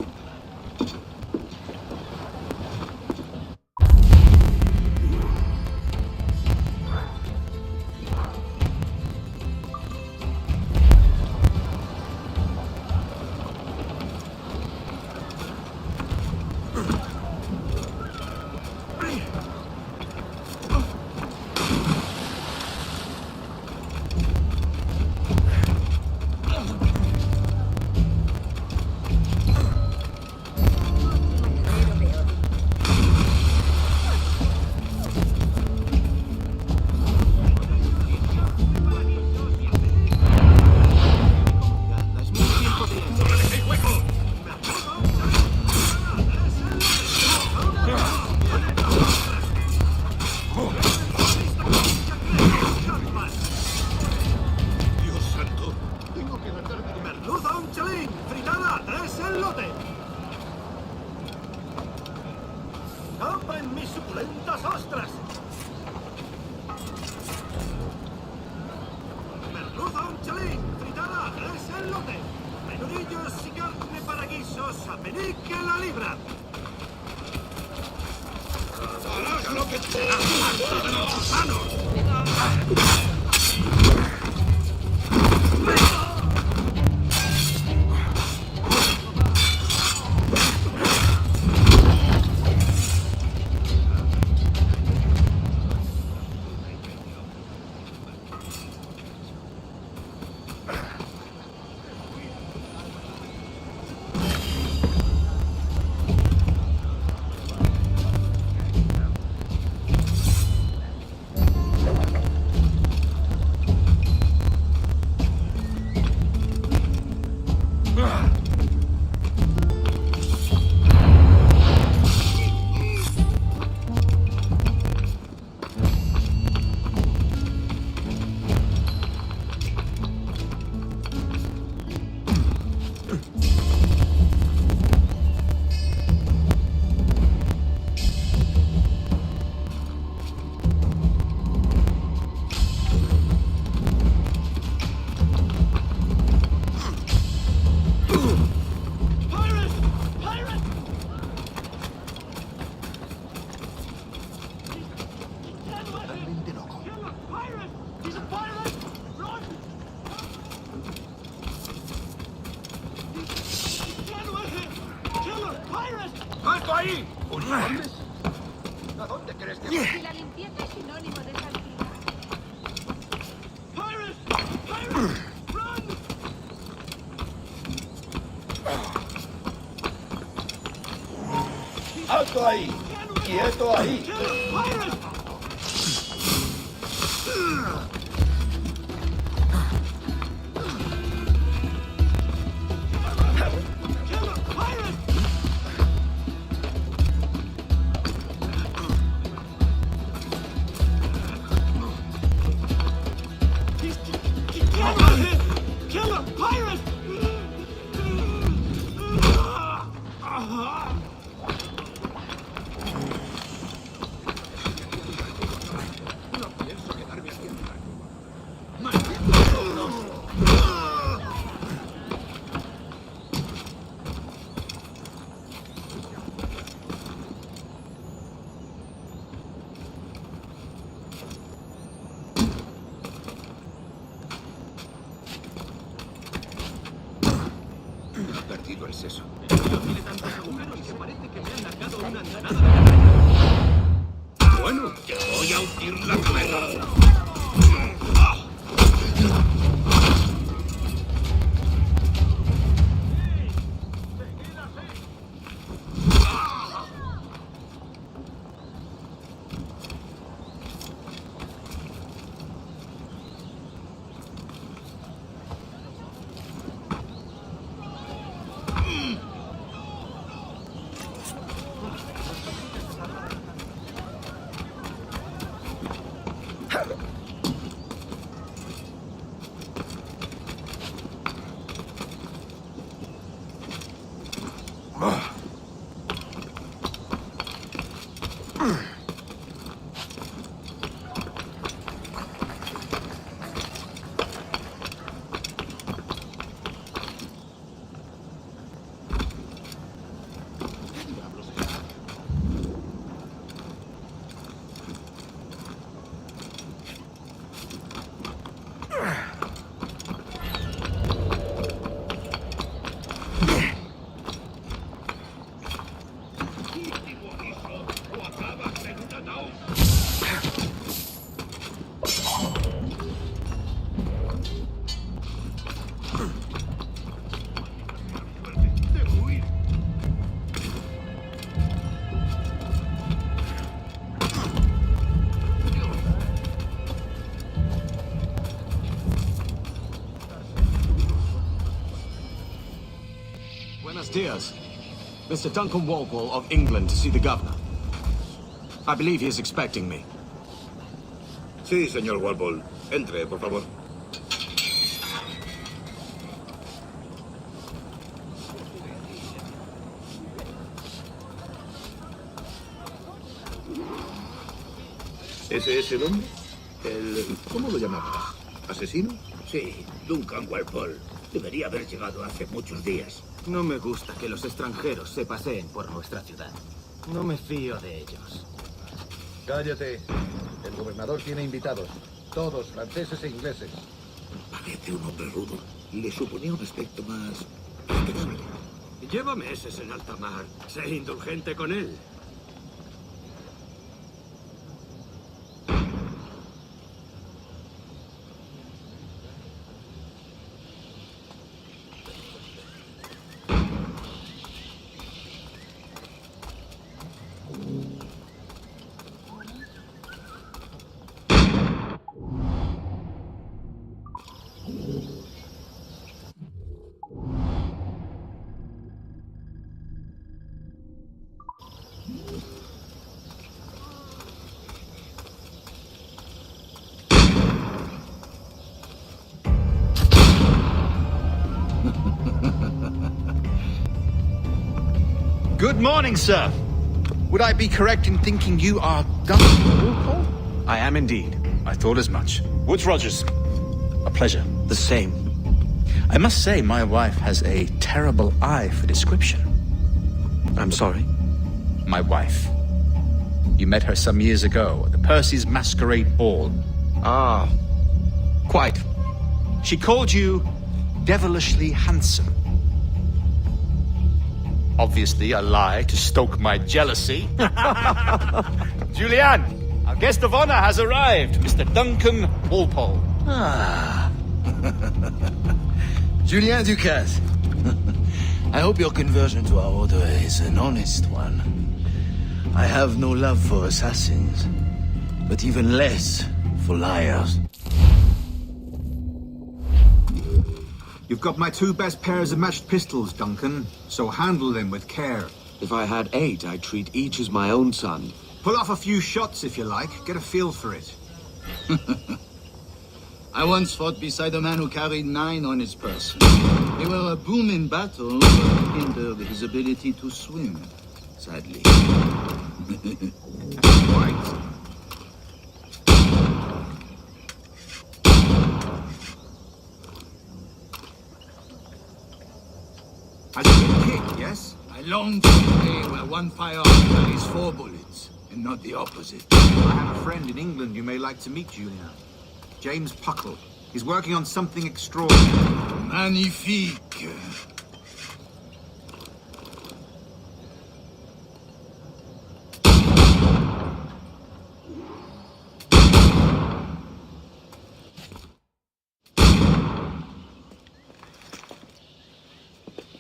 Speaker 2: ¡Alto ahí! ¡Quieto ahí!
Speaker 5: Perdido el seso. Tiene tantos agujeros que parece que me han largado una andanada de... Bueno, te voy a hundir la cabeza.
Speaker 16: Buenos dias. Mr. Duncan Walpole of England to see the governor. I believe he is expecting me.
Speaker 5: Sí, señor Walpole. Entre, por favor. ¿Ese es el hombre? ¿Cómo lo llamaba? ¿Asesino?
Speaker 14: Sí, Duncan Walpole. Debería haber llegado hace muchos días.
Speaker 16: No me gusta que los extranjeros se paseen por nuestra ciudad. No me fío de ellos.
Speaker 17: Cállate. El gobernador tiene invitados. Todos franceses e ingleses.
Speaker 14: Parece un hombre rudo. Le suponía un aspecto más respetable.
Speaker 1: Lleva meses en alta mar. Sé indulgente con él.
Speaker 3: Good morning, sir. Would I be correct in thinking you are Duncan Walpole?
Speaker 16: I am indeed.
Speaker 3: I thought as much. Woods Rogers. A pleasure. The same. I must say, my wife has a terrible eye for description.
Speaker 16: I'm sorry?
Speaker 3: My wife. You met her some years ago at the Percy's Masquerade Ball.
Speaker 16: Ah, quite.
Speaker 3: She called you devilishly handsome. Obviously a lie to stoke my jealousy. Julianne, our guest of honor has arrived, Mr. Duncan Walpole.
Speaker 18: Ah. Julien Ducasse. I hope your conversion to our order is an honest one. I have no love for assassins, but even less for liars.
Speaker 15: You've got my 2 best pairs of matched pistols, Duncan, so handle them with care.
Speaker 16: If I had 8, I'd treat each as my own son.
Speaker 15: Pull off a few shots if you like, get a feel for it.
Speaker 18: I once fought beside a man who carried 9 on his person. They were a boon in battle, but hindered his ability to swim, sadly.
Speaker 15: Right. Has he been kicked, yes?
Speaker 18: I long for the day where one firearm carries 4 bullets, and not the opposite.
Speaker 15: I have a friend in England you may like to meet, Julian. James Puckle. He's working on something extraordinary.
Speaker 18: Magnifique.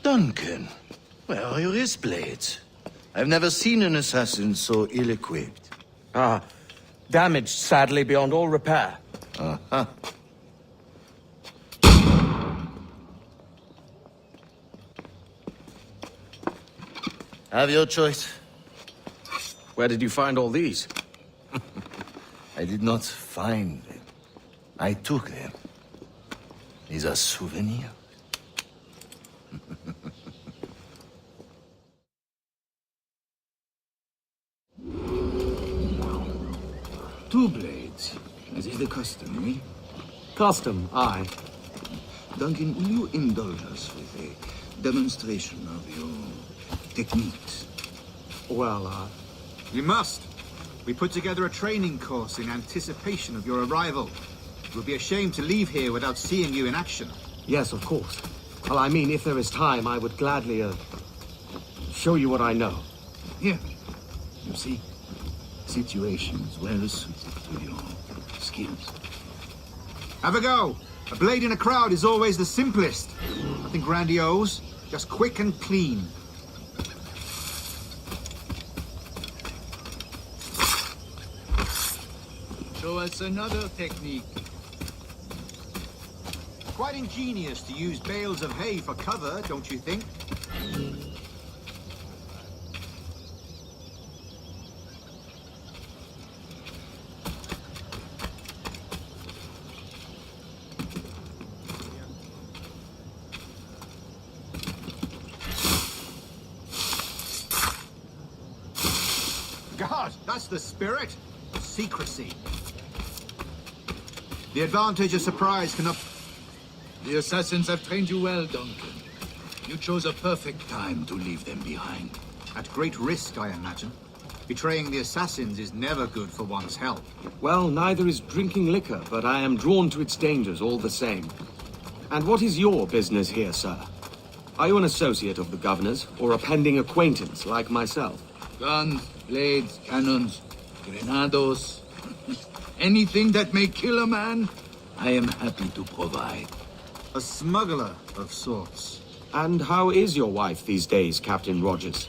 Speaker 18: Duncan, where are your wrist blades? I've never seen an assassin so ill-equipped.
Speaker 16: Ah, damaged sadly beyond all repair.
Speaker 18: Uh-huh. Have your choice.
Speaker 16: Where did you find all these?
Speaker 18: I did not find them. I took them. These are souvenirs. 2 blades, as is the custom, eh?
Speaker 16: Custom, aye.
Speaker 18: Duncan, will you indulge us with a demonstration of your techniques?
Speaker 16: Well,
Speaker 15: You must. We put together a training course in anticipation of your arrival. It would be a shame to leave here without seeing you in action.
Speaker 16: Yes, of course. Well, I mean, if there is time, I would gladly, show you what I know.
Speaker 18: Here. You see? Situations well suited to your skills.
Speaker 15: Have a go. A blade in a crowd is always the simplest. Nothing grandiose, just quick and clean.
Speaker 18: Show us another technique.
Speaker 15: Quite ingenious to use bales of hay for cover, don't you think? God, that's the spirit. Secrecy. The advantage of surprise cannot...
Speaker 18: The assassins have trained you well, Duncan. You chose a perfect time to leave them behind.
Speaker 15: At great risk, I imagine. Betraying the assassins is never good for one's health.
Speaker 16: Well, neither is drinking liquor, but I am drawn to its dangers all the same. And what is your business here, sir? Are you an associate of the governor's, or a pending acquaintance like myself?
Speaker 18: Guns, blades, cannons, grenados, anything that may kill a man, I am happy to provide.
Speaker 15: A smuggler of sorts.
Speaker 16: And how is your wife these days, Captain Rogers?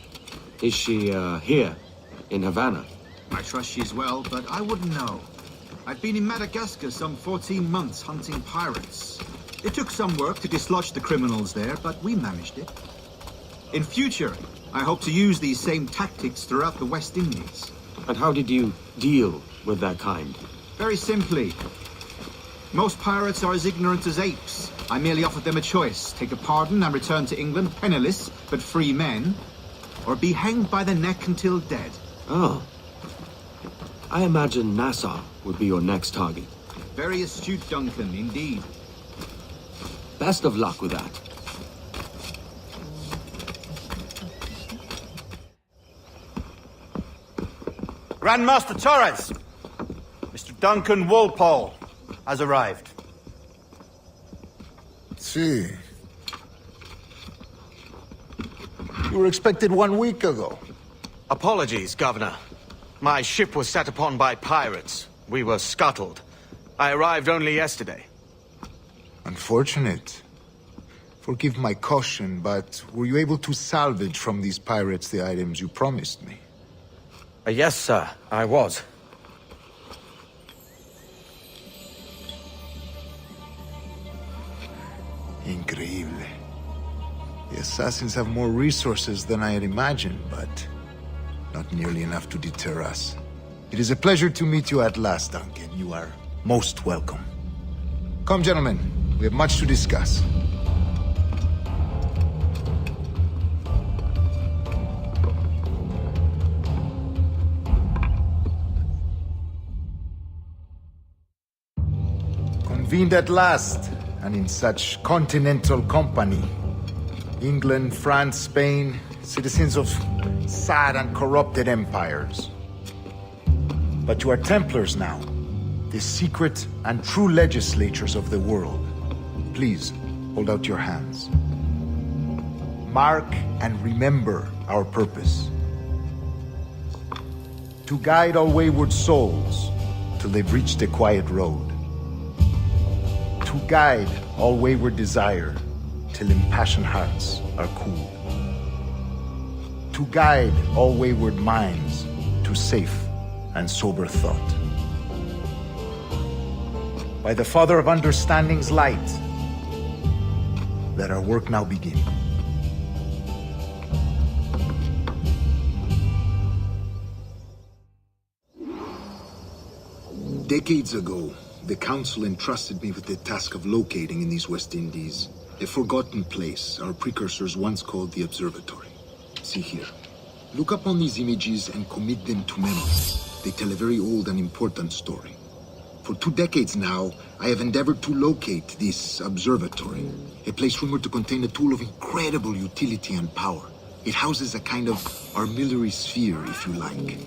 Speaker 16: Is she, here, in Havana?
Speaker 15: I trust she's well, but I wouldn't know. I've been in Madagascar some 14 months hunting pirates. It took some work to dislodge the criminals there, but we managed it. In future, I hope to use these same tactics throughout the West Indies.
Speaker 16: And how did you deal with that kind?
Speaker 15: Very simply. Most pirates are as ignorant as apes. I merely offered them a choice. Take a pardon and return to England penniless, but free men, or be hanged by the neck until dead.
Speaker 16: Oh. I imagine Nassau would be your next target.
Speaker 15: Very astute, Duncan, indeed.
Speaker 16: Best of luck with that.
Speaker 3: Grandmaster Torres! Mr. Duncan Walpole has arrived.
Speaker 4: See. You were expected 1 week ago.
Speaker 2: Apologies, Governor. My ship was set upon by pirates. We were scuttled. I arrived only yesterday.
Speaker 4: Unfortunate. Forgive my caution, but were you able to salvage from these pirates the items you promised me?
Speaker 2: Yes, sir, I was.
Speaker 4: Increíble. The assassins have more resources than I had imagined, but not nearly enough to deter us. It is a pleasure to meet you at last, Duncan. You are most welcome. Come, gentlemen. We have much to discuss. Convened at last, and in such continental company. England, France, Spain, citizens of sad and corrupted empires. But you are Templars now, the secret and true legislators of the world. Please, hold out your hands. Mark and remember our purpose. To guide all wayward souls till they've reached a quiet road. To guide all wayward desire till impassioned hearts are cooled. To guide all wayward minds to safe and sober thought. By the Father of Understanding's light, let our work now begin. Decades ago, the Council entrusted me with the task of locating in these West Indies a forgotten place our precursors once called the Observatory. See here. Look upon these images and commit them to memory. They tell a very old and important story. For 2 decades now, I have endeavored to locate this observatory, a place rumored to contain a tool of incredible utility and power. It houses a kind of armillary sphere, if you like.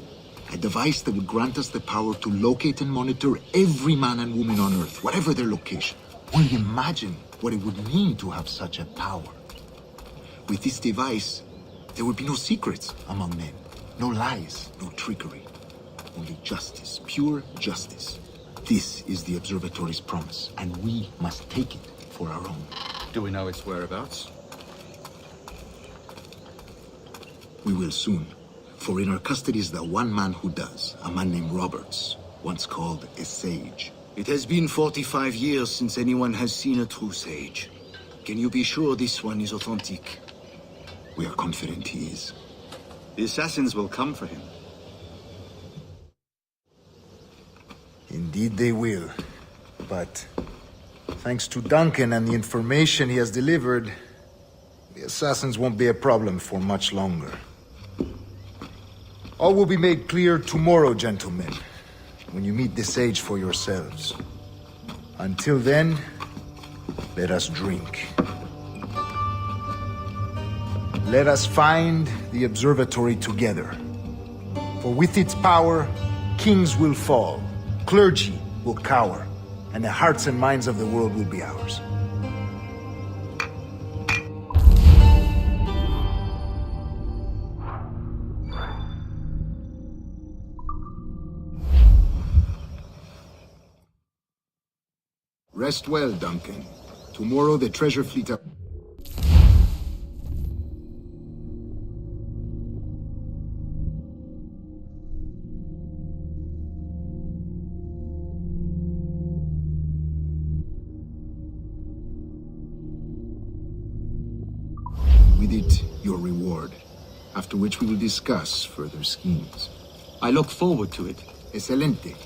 Speaker 4: A device that would grant us the power to locate and monitor every man and woman on Earth, whatever their location. Only imagine what it would mean to have such a power. With this device, there would be no secrets among men, no lies, no trickery. Only justice, pure justice. This is the observatory's promise, and we must take it for our own.
Speaker 15: Do we know its whereabouts?
Speaker 4: We will soon. For in our custody is the one man who does, a man named Roberts, once called a sage.
Speaker 18: It has been 45 years since anyone has seen a true sage. Can you be sure this one is authentic?
Speaker 4: We are confident he is.
Speaker 15: The assassins will come for him.
Speaker 4: Indeed they will. But thanks to Duncan and the information he has delivered, the assassins won't be a problem for much longer. All will be made clear tomorrow, gentlemen, when you meet the sage for yourselves. Until then, let us drink. Let us find the observatory together. For with its power, kings will fall, clergy will cower, and the hearts and minds of the world will be ours. Rest well, Duncan. Tomorrow the treasure fleet up. With it, your reward. After which we will discuss further schemes.
Speaker 16: I look forward to it.
Speaker 4: Excelente.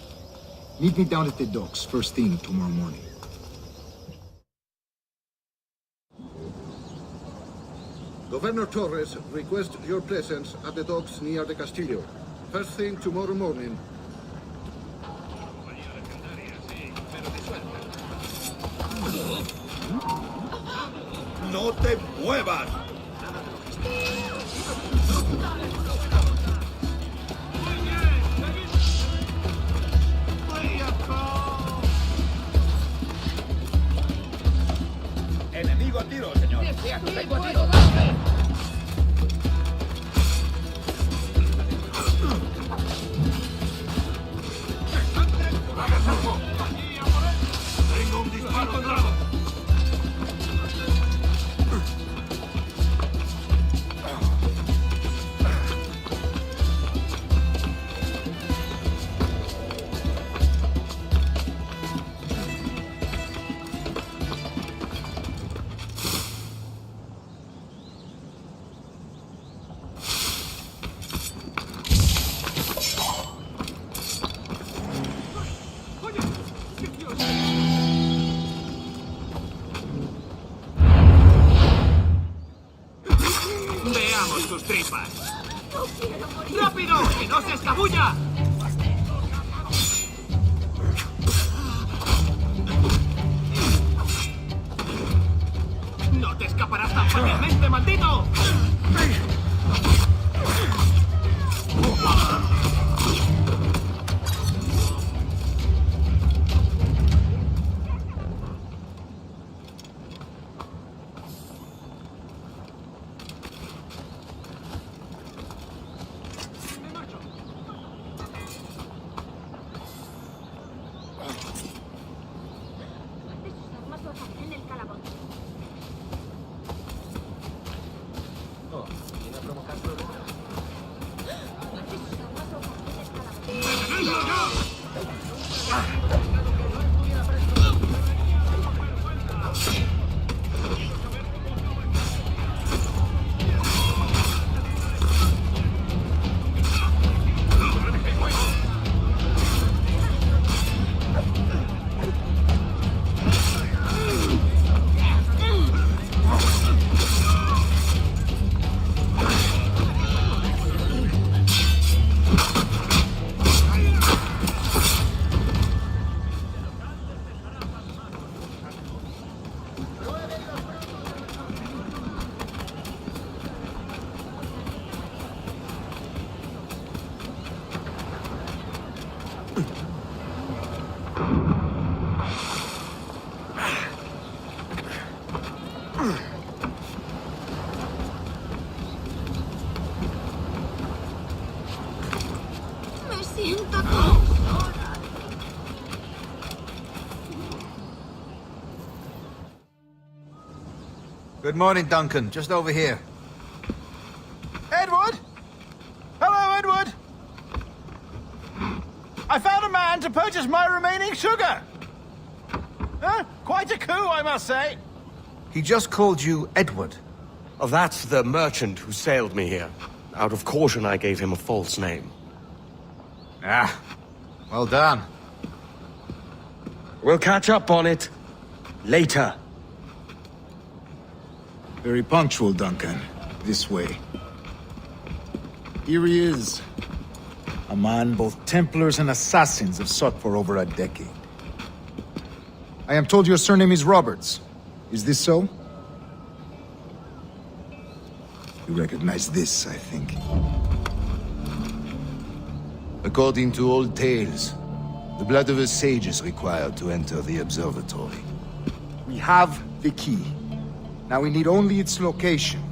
Speaker 4: Meet me down at the docks first thing tomorrow morning.
Speaker 17: Governor Torres requests your presence at the docks near the Castillo. First thing tomorrow morning.
Speaker 5: ¡No te muevas!
Speaker 17: Enemigo a tiro, señor. Enemigo a tiro.
Speaker 5: Tengo un disparo encontrado. Veamos tus tripas. ¡Rápido! ¡Que no se escabulla! ¡No te escaparás tan fácilmente, maldito!
Speaker 13: Me siento tan sola.
Speaker 3: Good morning, Duncan. Just over here. Edward? Hello, Edward. I found a man to purchase my remaining sugar. Quite a coup, I must say.
Speaker 2: He just called you Edward.
Speaker 16: Oh, that's the merchant who sailed me here. Out of caution, I gave him a false name.
Speaker 4: Ah, well done.
Speaker 16: We'll catch up on it later.
Speaker 4: Very punctual, Duncan. This way. Here he is. A man both Templars and Assassins have sought for over a decade. I am told your surname is Roberts. Is this so? You recognize this, I think.
Speaker 18: According to old tales, the blood of a sage is required to enter the observatory.
Speaker 4: We have the key. Now we need only its location.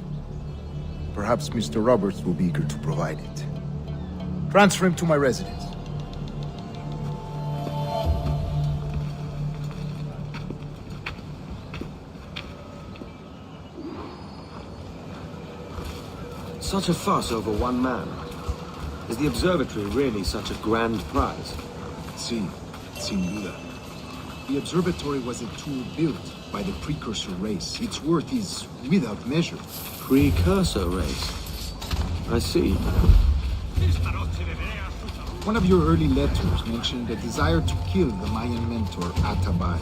Speaker 4: Perhaps Mr. Roberts will be eager to provide it. Transfer him to my residence.
Speaker 16: Such a fuss over one man. Is the observatory really such a grand prize?
Speaker 4: Sí, sin duda. The observatory was a tool built by the precursor race. Its worth is without measure.
Speaker 16: Precursor race? I see.
Speaker 4: One of your early letters mentioned a desire to kill the Mayan mentor, Atabay.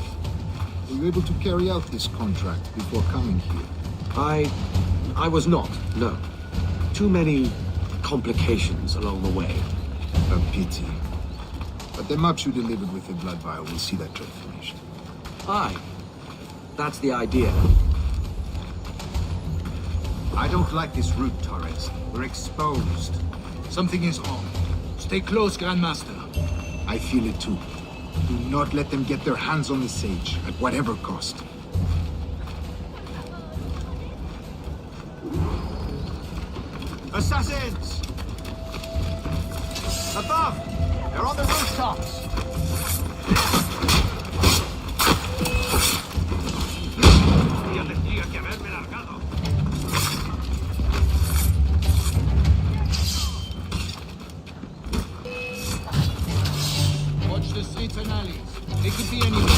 Speaker 4: Were you able to carry out this contract before coming here?
Speaker 16: I was not, no. Too many complications along the way.
Speaker 4: A pity. But the maps you delivered with the blood vial will see that transformation.
Speaker 16: Aye. That's the idea.
Speaker 15: I don't like this route, Torres. We're exposed. Something is wrong. Stay close, Grandmaster.
Speaker 4: I feel it too. Do not let them get their hands on the sage, at whatever cost.
Speaker 15: Assassins! Above! They're on the rooftops! Watch the streets and alleys. They could be anywhere.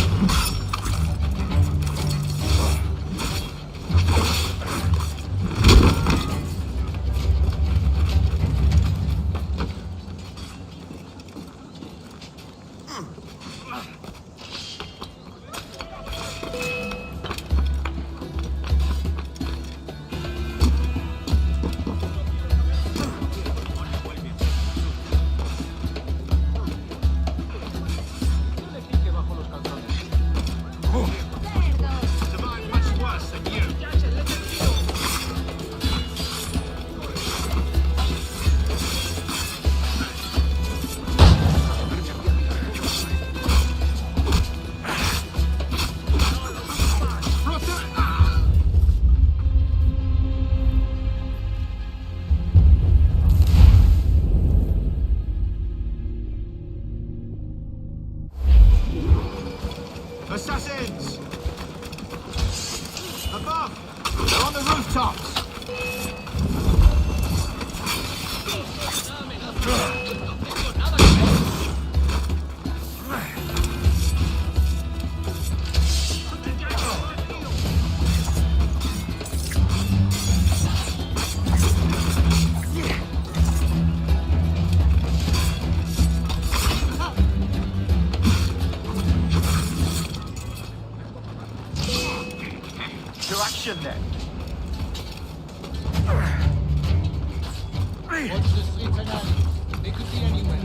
Speaker 15: Assassins! Above! They're on the rooftops!
Speaker 3: Action then.
Speaker 15: Watch the streets and alleys. They could be anywhere.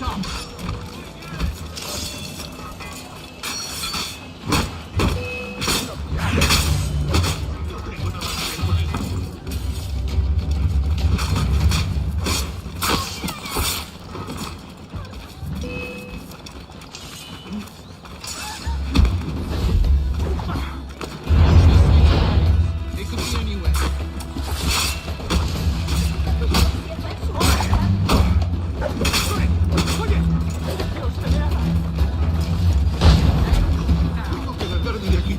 Speaker 5: They could be anywhere.
Speaker 17: Tengo que largarme de aquí.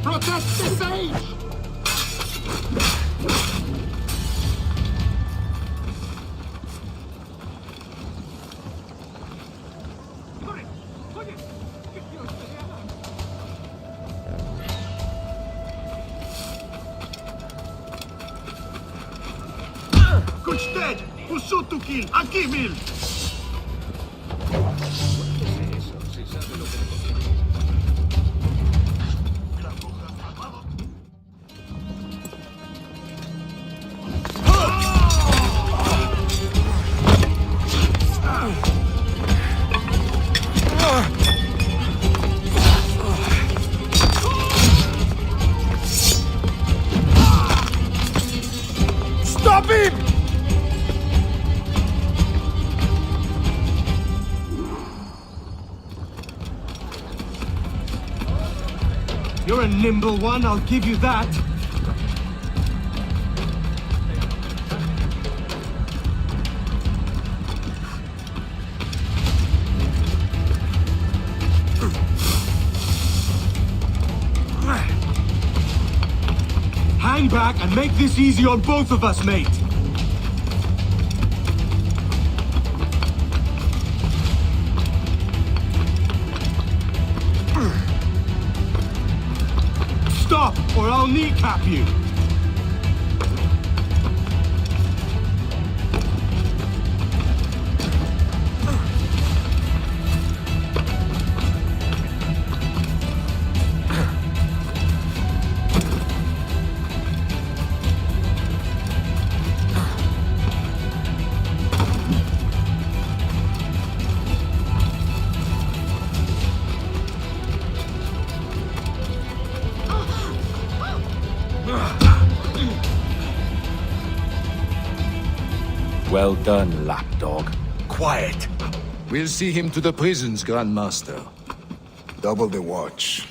Speaker 5: Protect the sage!
Speaker 17: Good dead! Who shoot to kill? Aquí, Mil!
Speaker 2: Stop him!
Speaker 16: You're a nimble one, I'll give you that. Hang back and make this easy on both of us, mate. Stop, or I'll kneecap you.
Speaker 11: Well done, lapdog.
Speaker 18: Quiet. We'll see him to the prisons, Grandmaster.
Speaker 4: Double the watch.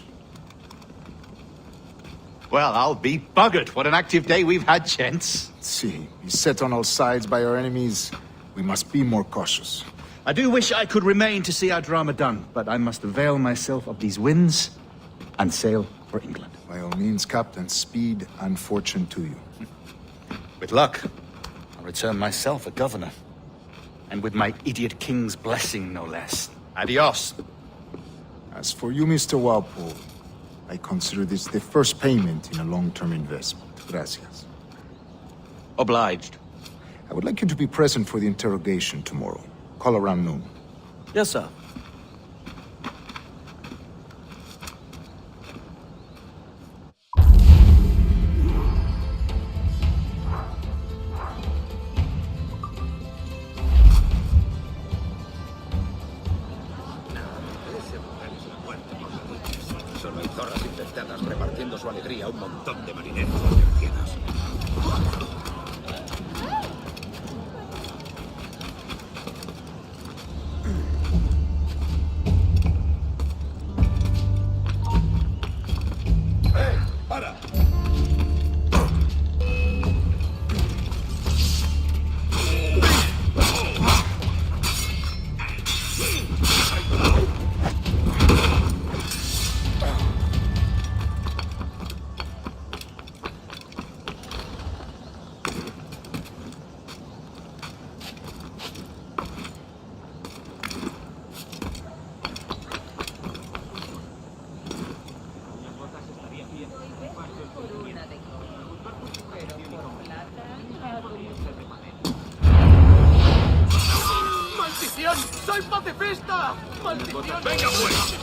Speaker 3: Well, I'll be buggered. What an active day we've had, gents.
Speaker 4: See, beset on all sides by our enemies, we must be more cautious.
Speaker 3: I do wish I could remain to see our drama done, but I must avail myself of these winds and sail for England.
Speaker 4: By all means, Captain, speed and fortune to you.
Speaker 3: With luck, I'll return myself a governor. And with my idiot king's blessing, no less. Adios.
Speaker 4: As for you, Mr. Walpole, I consider this the first payment in a long-term investment. Gracias.
Speaker 3: Obliged.
Speaker 4: I would like you to be present for the interrogation tomorrow. Call around noon.
Speaker 16: Yes, sir.
Speaker 5: Solo hay zorras infestadas repartiendo su alegría a un montón de marineros desgraciados.
Speaker 17: ¡Hey! ¡Para!
Speaker 1: Venga pues.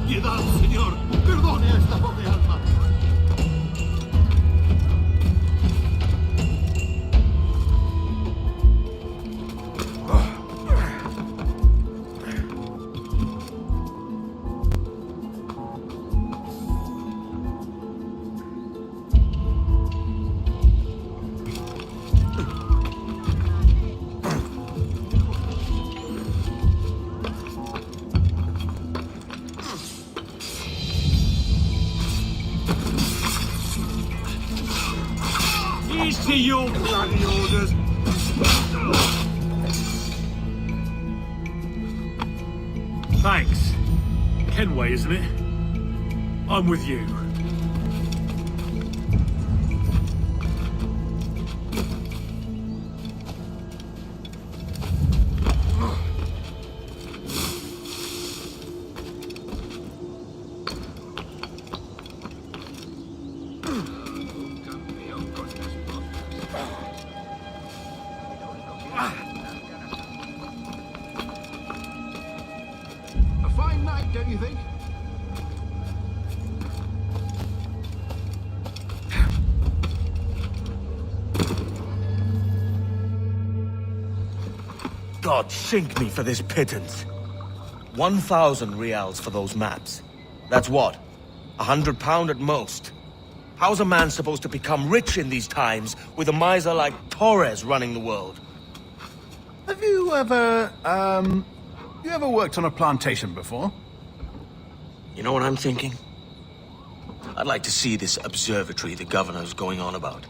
Speaker 17: Piedad, señor. Perdone a esta pobre alma.
Speaker 1: Easy, you bloody orders. Thanks. Kenway, isn't it? I'm with you.
Speaker 17: A fine night, don't you think?
Speaker 2: God sink me for this pittance. 1,000 reals for those maps. That's what? £100 at most. How's a man supposed to become rich in these times with a miser like Torres running the world?
Speaker 3: Have you ever, worked on a plantation before?
Speaker 2: You know what I'm thinking? I'd like to see this observatory the governor's going on about.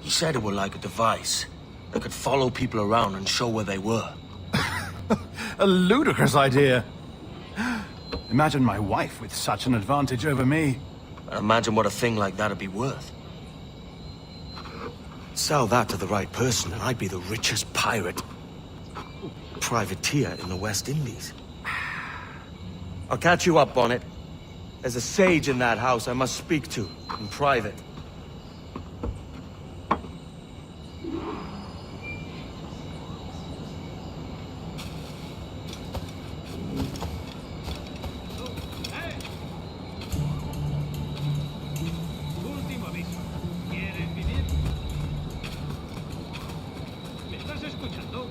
Speaker 2: He said it were like a device that could follow people around and show where they were.
Speaker 3: A ludicrous idea. Imagine my wife with such an advantage over me.
Speaker 2: And imagine what a thing like that'd be worth. Sell that to the right person and I'd be the richest pirate, privateer in the West Indies. I'll catch you up on it. There's a sage in that house I must speak to in private.
Speaker 1: Último aviso. ¿Quieres vivir? ¿Me estás escuchando?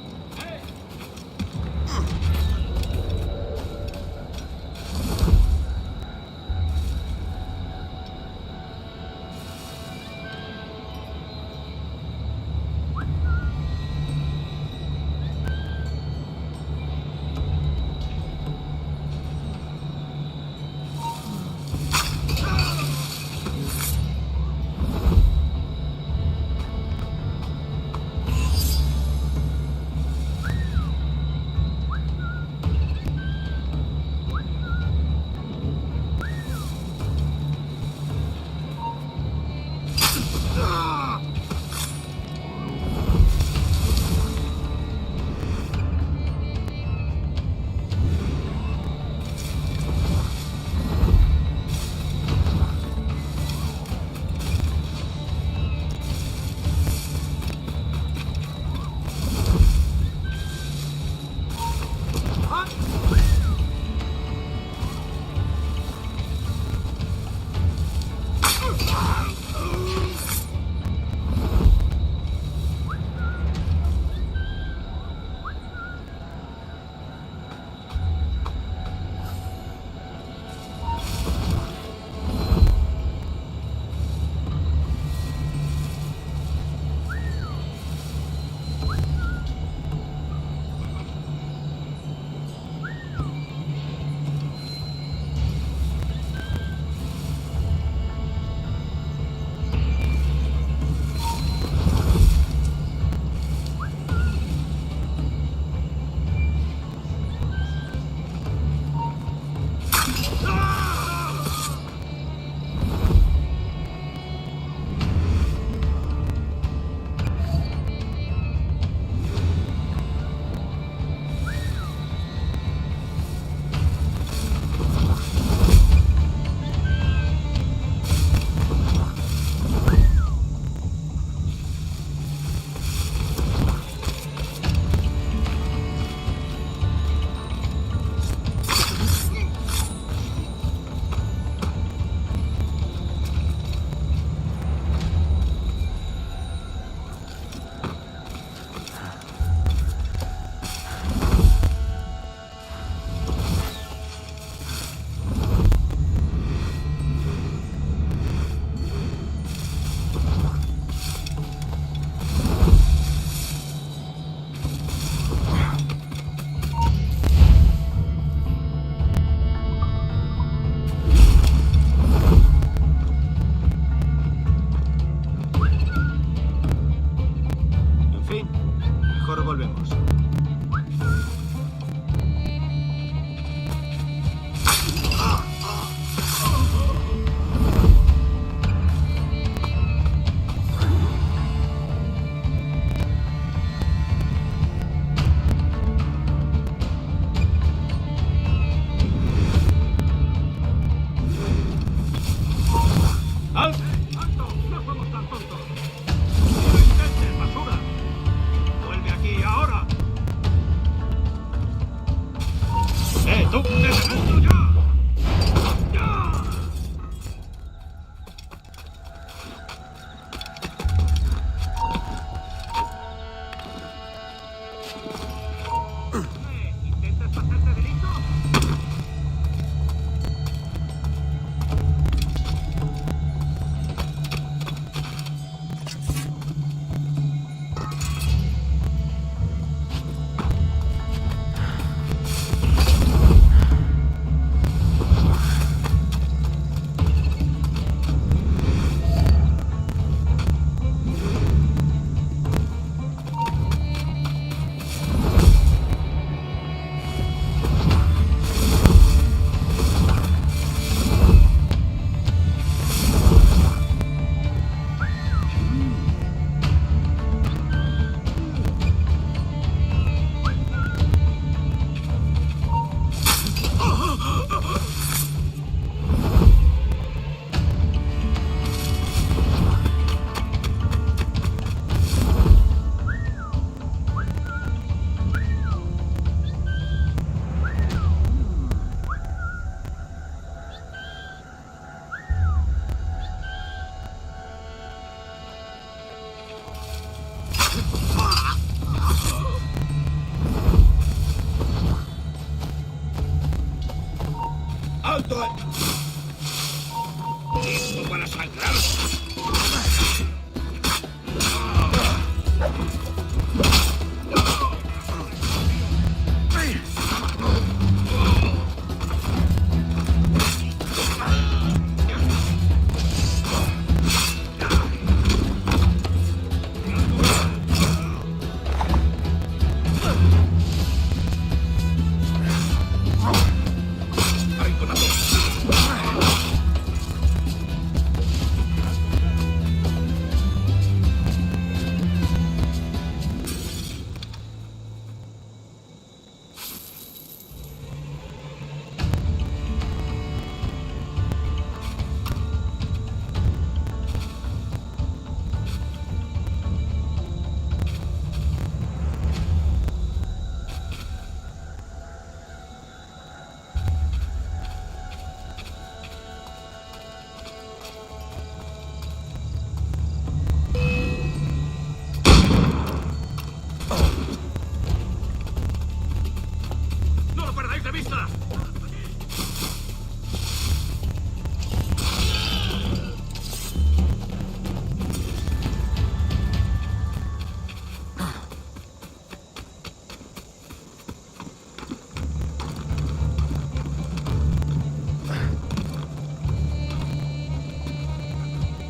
Speaker 5: ¡Listo para sangrar!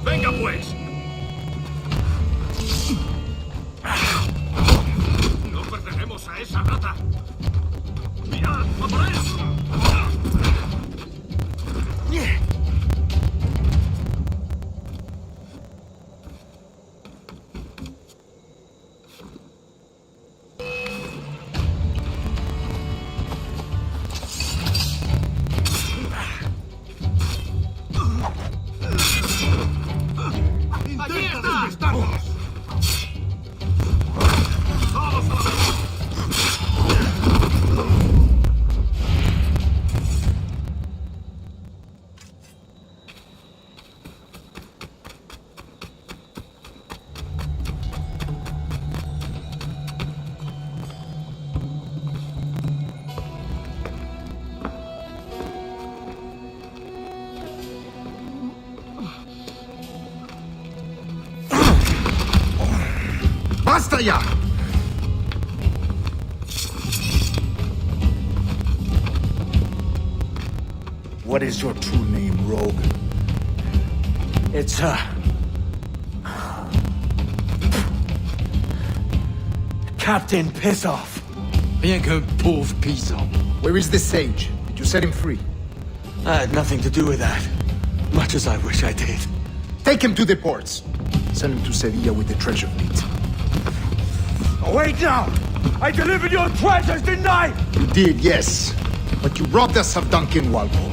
Speaker 1: Venga pues. No pertenecemos a esa rata. ¡Mirad, a por él!
Speaker 4: ¡Basta ya! What is your true name, rogue?
Speaker 2: It's, Captain Pissoff.
Speaker 18: Rien qu'un pauvre paysan.
Speaker 4: Where is the sage? Did you set him free?
Speaker 2: I had nothing to do with that. Much as I wish I did.
Speaker 4: Take him to the ports. Send him to Sevilla with the treasure fleet.
Speaker 2: Oh, wait now! I delivered your treasures, didn't I?
Speaker 4: You did, yes. But you robbed us of Duncan Walpole.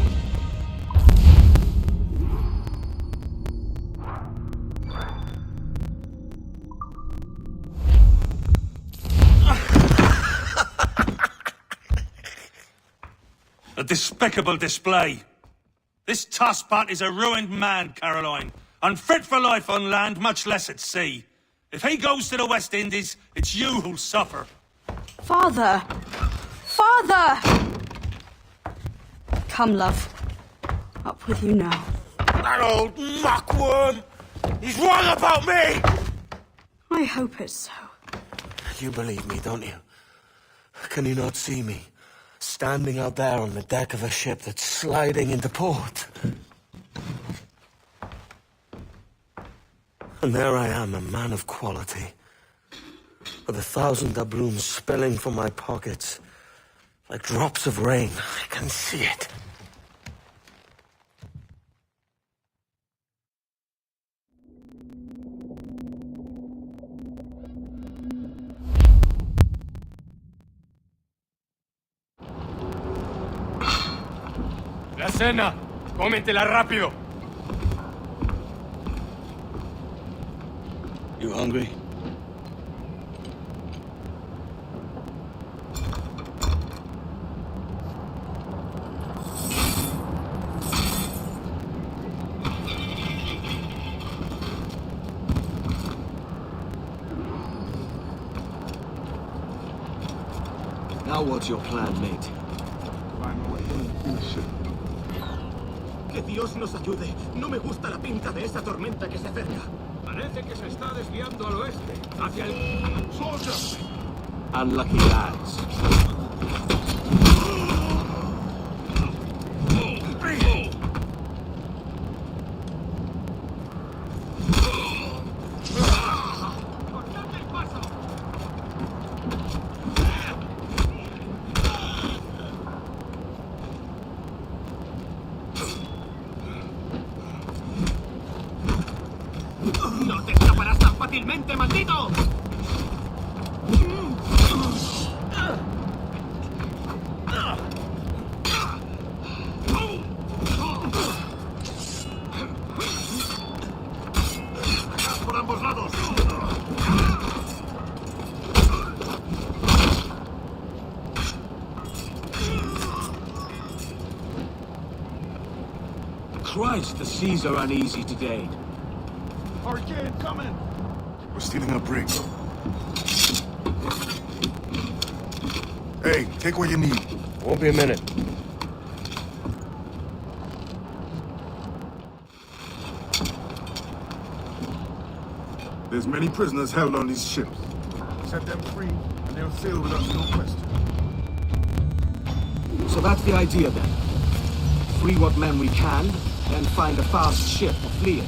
Speaker 1: A despicable display. This tosspot is a ruined man, Caroline. Unfit for life on land, much less at sea. If he goes to the West Indies, it's you who'll suffer.
Speaker 13: Father! Father! Come, love. Up with you now.
Speaker 2: That old muckworm! He's wrong about me!
Speaker 13: I hope it's so.
Speaker 2: You believe me, don't you? Can you not see me? Standing out there on the deck of a ship that's sliding into port. And there I am, a man of quality. With 1,000 doubloons spilling from my pockets. Like drops of rain. I can see it.
Speaker 1: La cena. Cómetela rápido.
Speaker 2: You hungry?
Speaker 16: Now what's your plan, mate?
Speaker 1: Que Dios nos ayude. No me gusta la pinta de esa tormenta que se acerca. Parece que se está desviando al oeste, hacia el... ¡Soldiers!
Speaker 16: Unlucky lads.
Speaker 1: ¡No te escaparás tan fácilmente, maldito! ¡Por ambos lados!
Speaker 16: Christ, the seas are uneasy today.
Speaker 6: Hurricane coming!
Speaker 3: We're stealing a brig. Hey, take what you need.
Speaker 2: Won't be a minute.
Speaker 3: There's many prisoners held on these ships. Set them free, and they'll sail with us, no question.
Speaker 16: So that's the idea then. Free what men we can, then find a fast ship to flee it.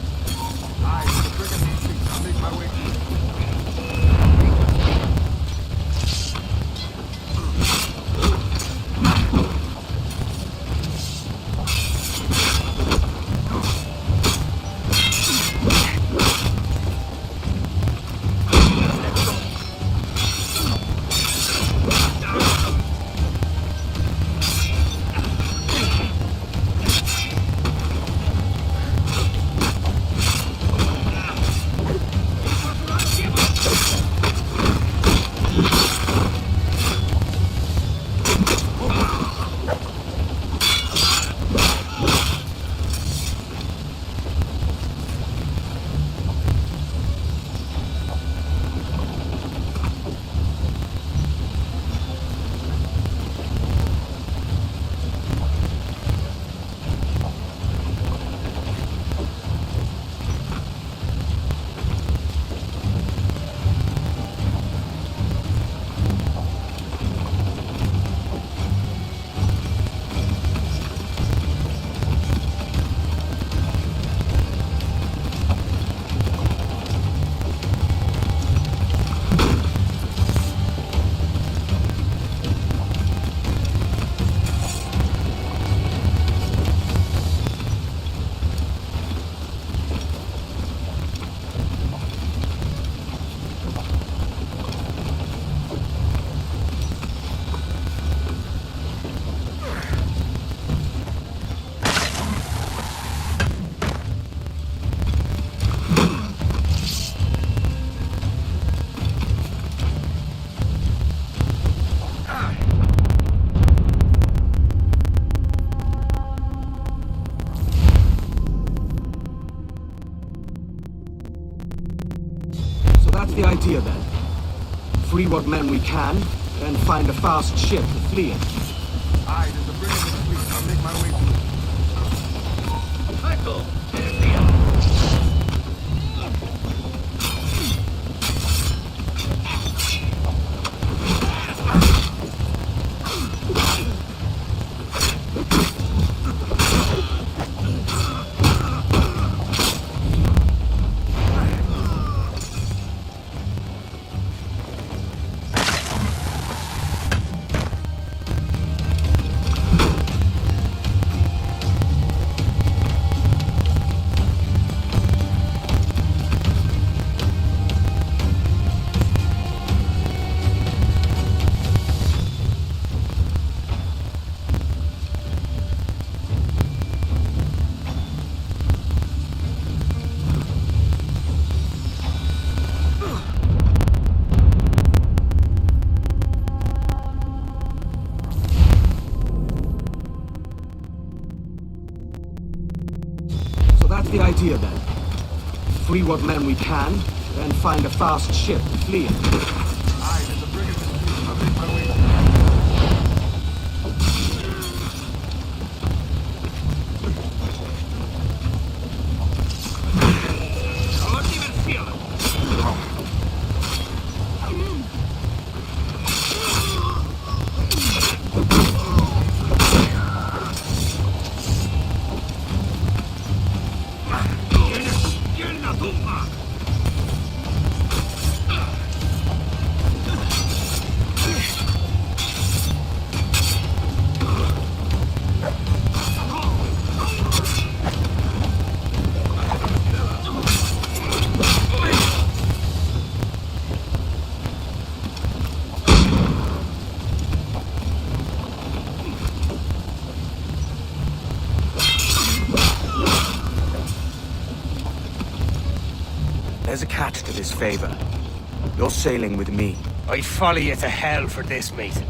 Speaker 16: That's the idea then. Free what men we can, then find a fast ship to flee in.
Speaker 3: Aye, there's a bridge in the fleet. I'll make my way to it.
Speaker 5: Michael!
Speaker 16: That's the idea then. Free what men we can, then find a fast ship to flee in.
Speaker 3: Aye, there's a brig in the fleet. I'll make my way to
Speaker 2: There's a catch to this favor. You're sailing with me.
Speaker 19: I'd follow you to hell for this, mate.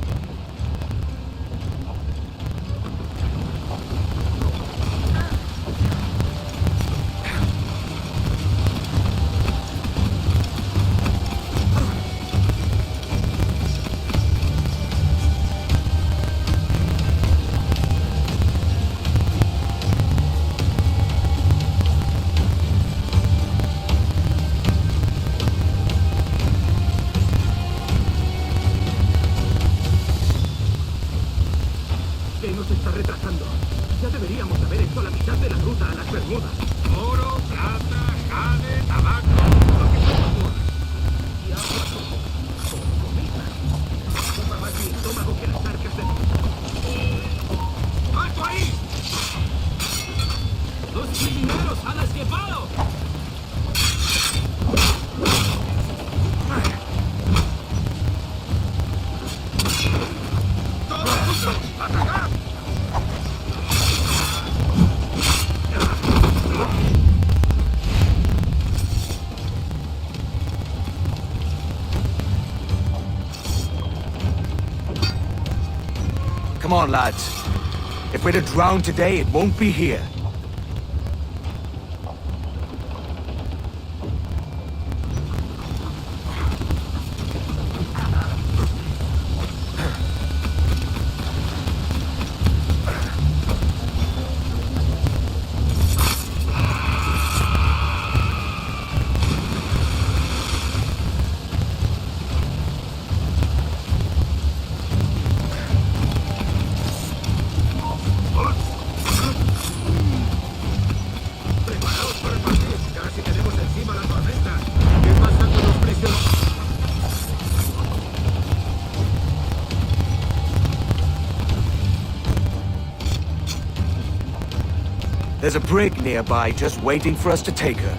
Speaker 2: Come on, lads. If we're to drown today, it won't be here. There's a brig nearby just waiting for us to take her.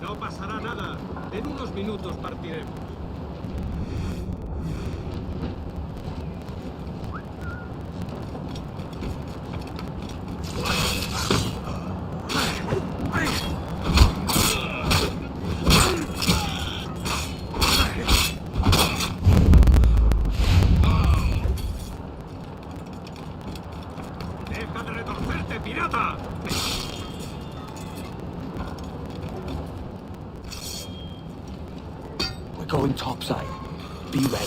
Speaker 1: No pasará nada. En unos minutos partiremos. ¡Deja de retorcerte, pirata!
Speaker 2: We're going topside. Be ready.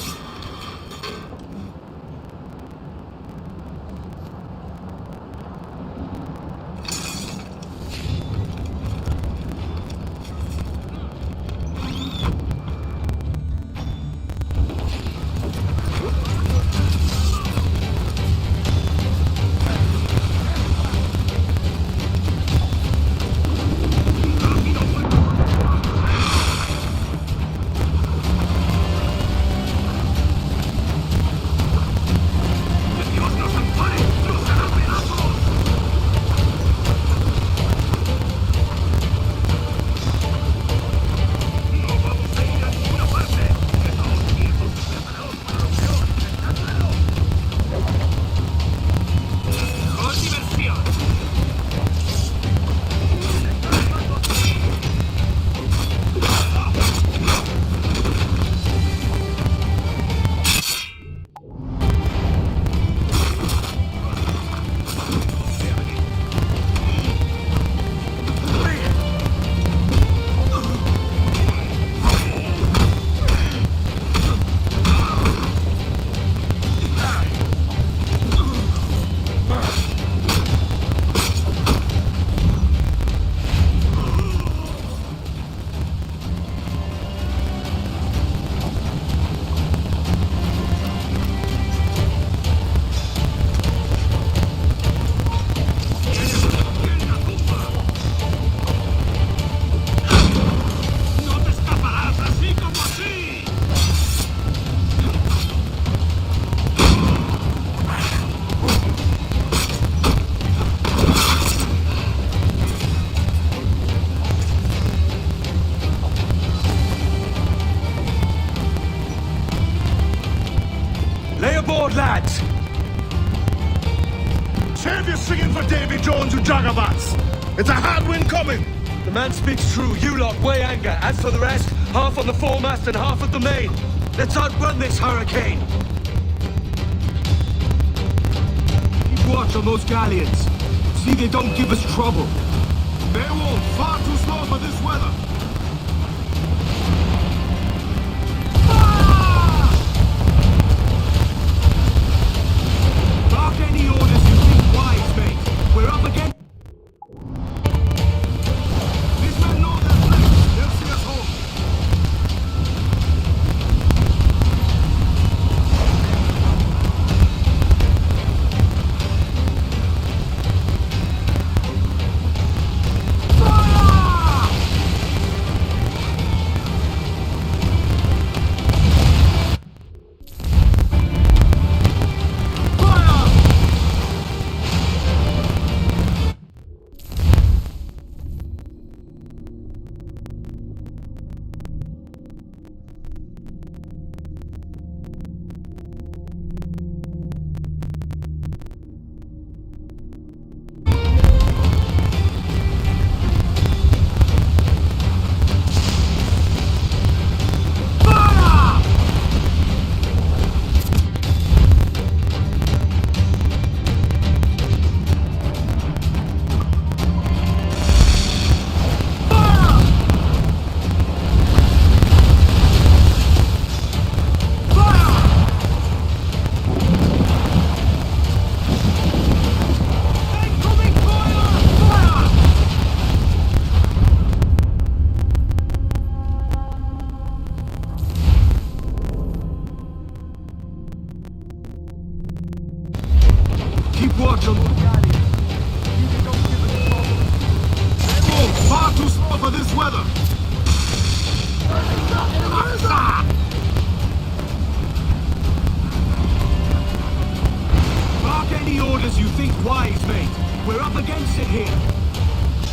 Speaker 2: It's a hard wind coming! The man speaks true. You lot weigh anchor. As for the rest, half on the foremast and half at the main. Let's outrun this hurricane!
Speaker 1: Keep watch on those galleons. See they don't give us trouble. Beowulf, far too slow for this weather. Bark any orders you think wise, mate. We're up against... These men know their place. They'll see us home. Keep watch on those galleons. Beowulf, far too slow for this weather. Bark any orders you think wise, mate. We're up against it here.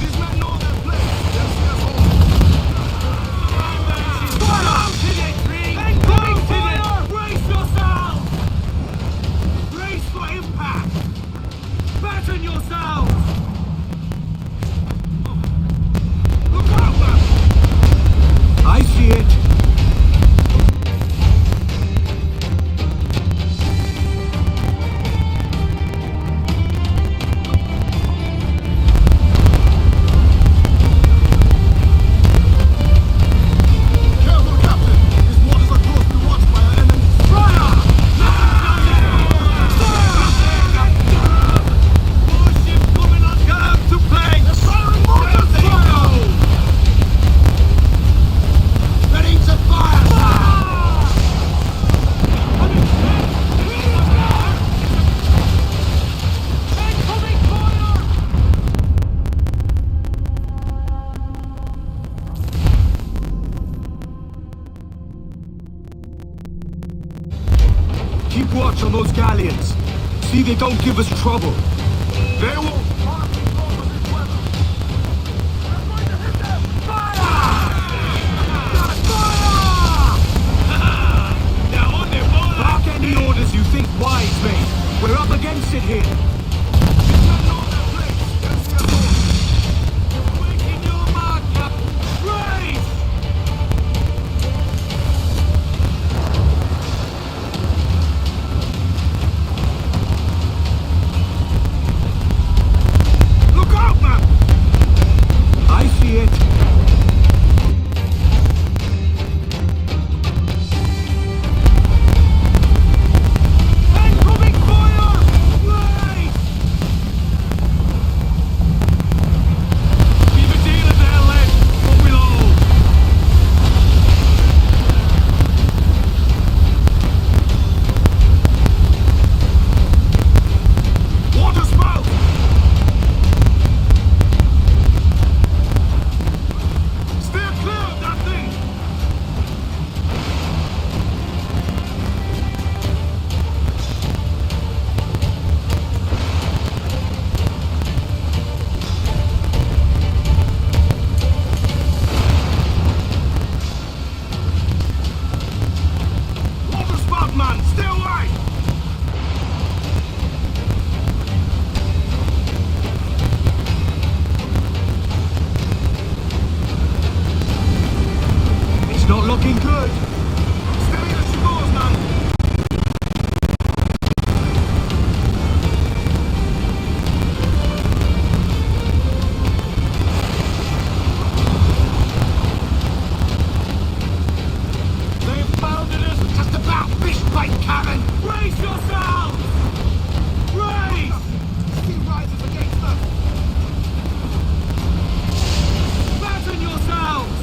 Speaker 1: These men know their place. They'll see us home. Fire! Incoming fire! Brace yourselves! Brace for impact! Batten yourselves! Look out! I see it. Keep watch on those galleons. See they don't give us trouble. They won't. Bark any orders you think wise, mate. We're up against it here. Waking your mark, Captain. Brace! looking good. Steady as she goes, man. They've founded us just about fish bait, Karen. Brace yourselves! Brace! Sea rises against us. Fasten yourselves!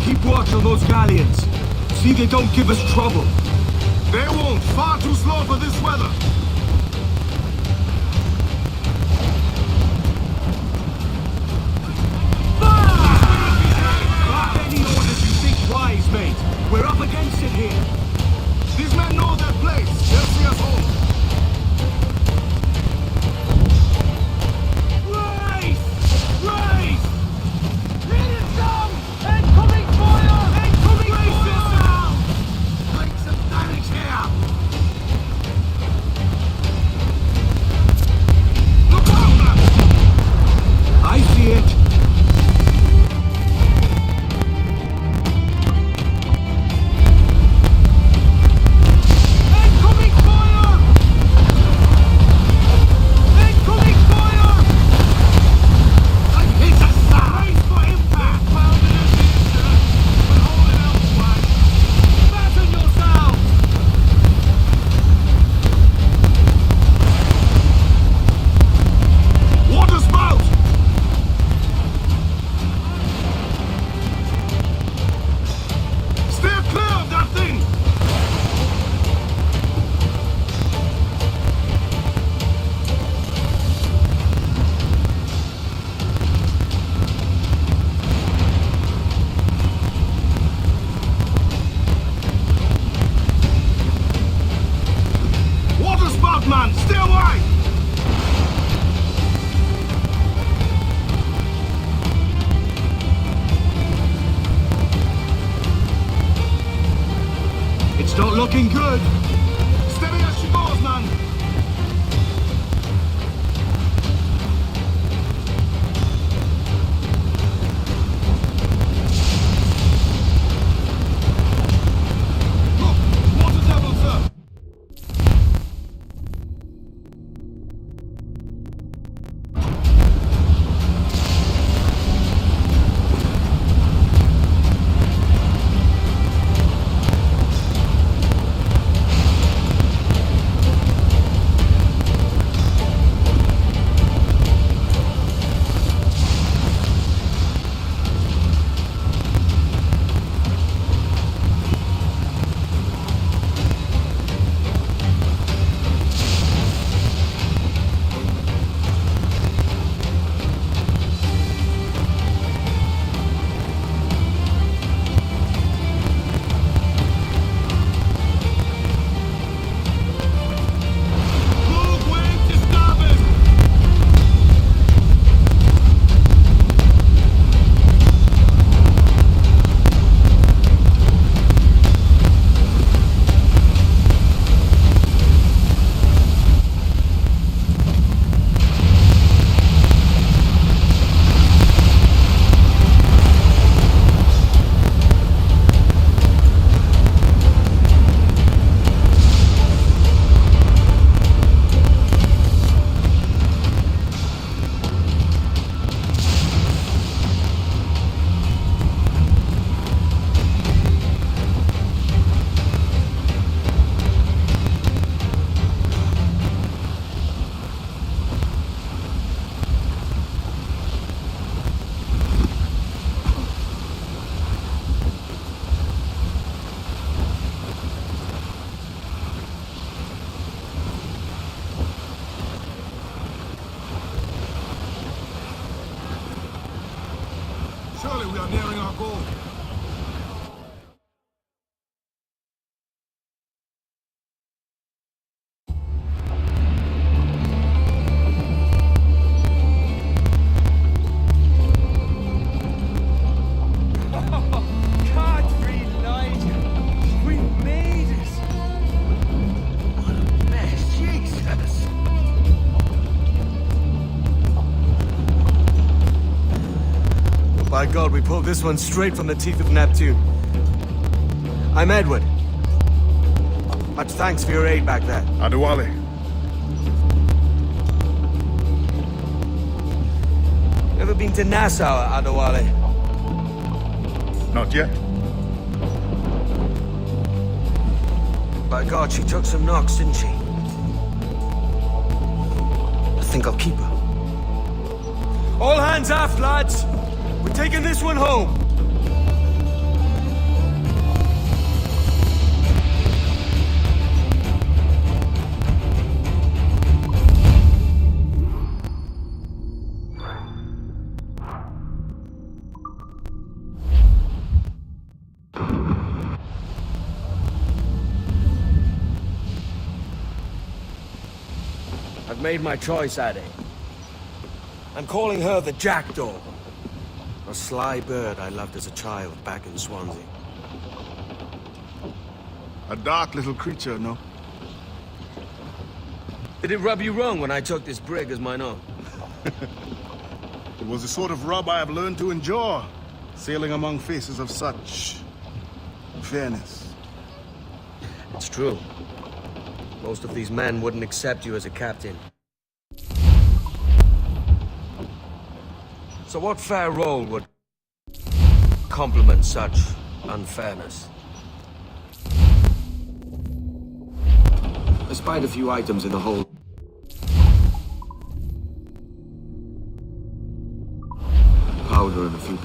Speaker 1: Keep watch on those galleons. See they don't give us trouble. They won't. Far too slow for this weather. Fire! Any orders you think wise, mate. We're up against it here. These men know their place. They'll see us home. Race! Race! Hit it down! Incoming fire! Incoming fire! Take some damage here! Look out, man! I see it. Incoming fire! Incoming fire! I hit us, sir! Brace for impact! They've pounded us here, sir. We're holding out flag. Fasten yourselves! Water spout! Steer clear of that thing! Water spout, man! Stay away! It's not looking good. Steady as she goes, man. Look, water devil, sir.
Speaker 2: God, we pulled this one straight from the teeth of Neptune. I'm Edward. Much thanks for your aid back there.
Speaker 17: Adewale.
Speaker 2: Ever been to Nassau, Adewale?
Speaker 17: Not yet.
Speaker 2: By God, she took some knocks, didn't she? I think I'll keep her. All hands aft, lads! We're taking this one home! I've made my choice, Addy. I'm calling her the Jackdaw. A sly bird I loved as a child back in Swansea.
Speaker 17: A dark little creature, no?
Speaker 2: Did it rub you wrong when I took this brig as mine own?
Speaker 17: It was the sort of rub I have learned to endure, sailing among faces of such fairness.
Speaker 2: It's true. Most of these men wouldn't accept you as a captain. So what fair role would complement such unfairness?
Speaker 16: I spied a few items in the hold. Powder and a few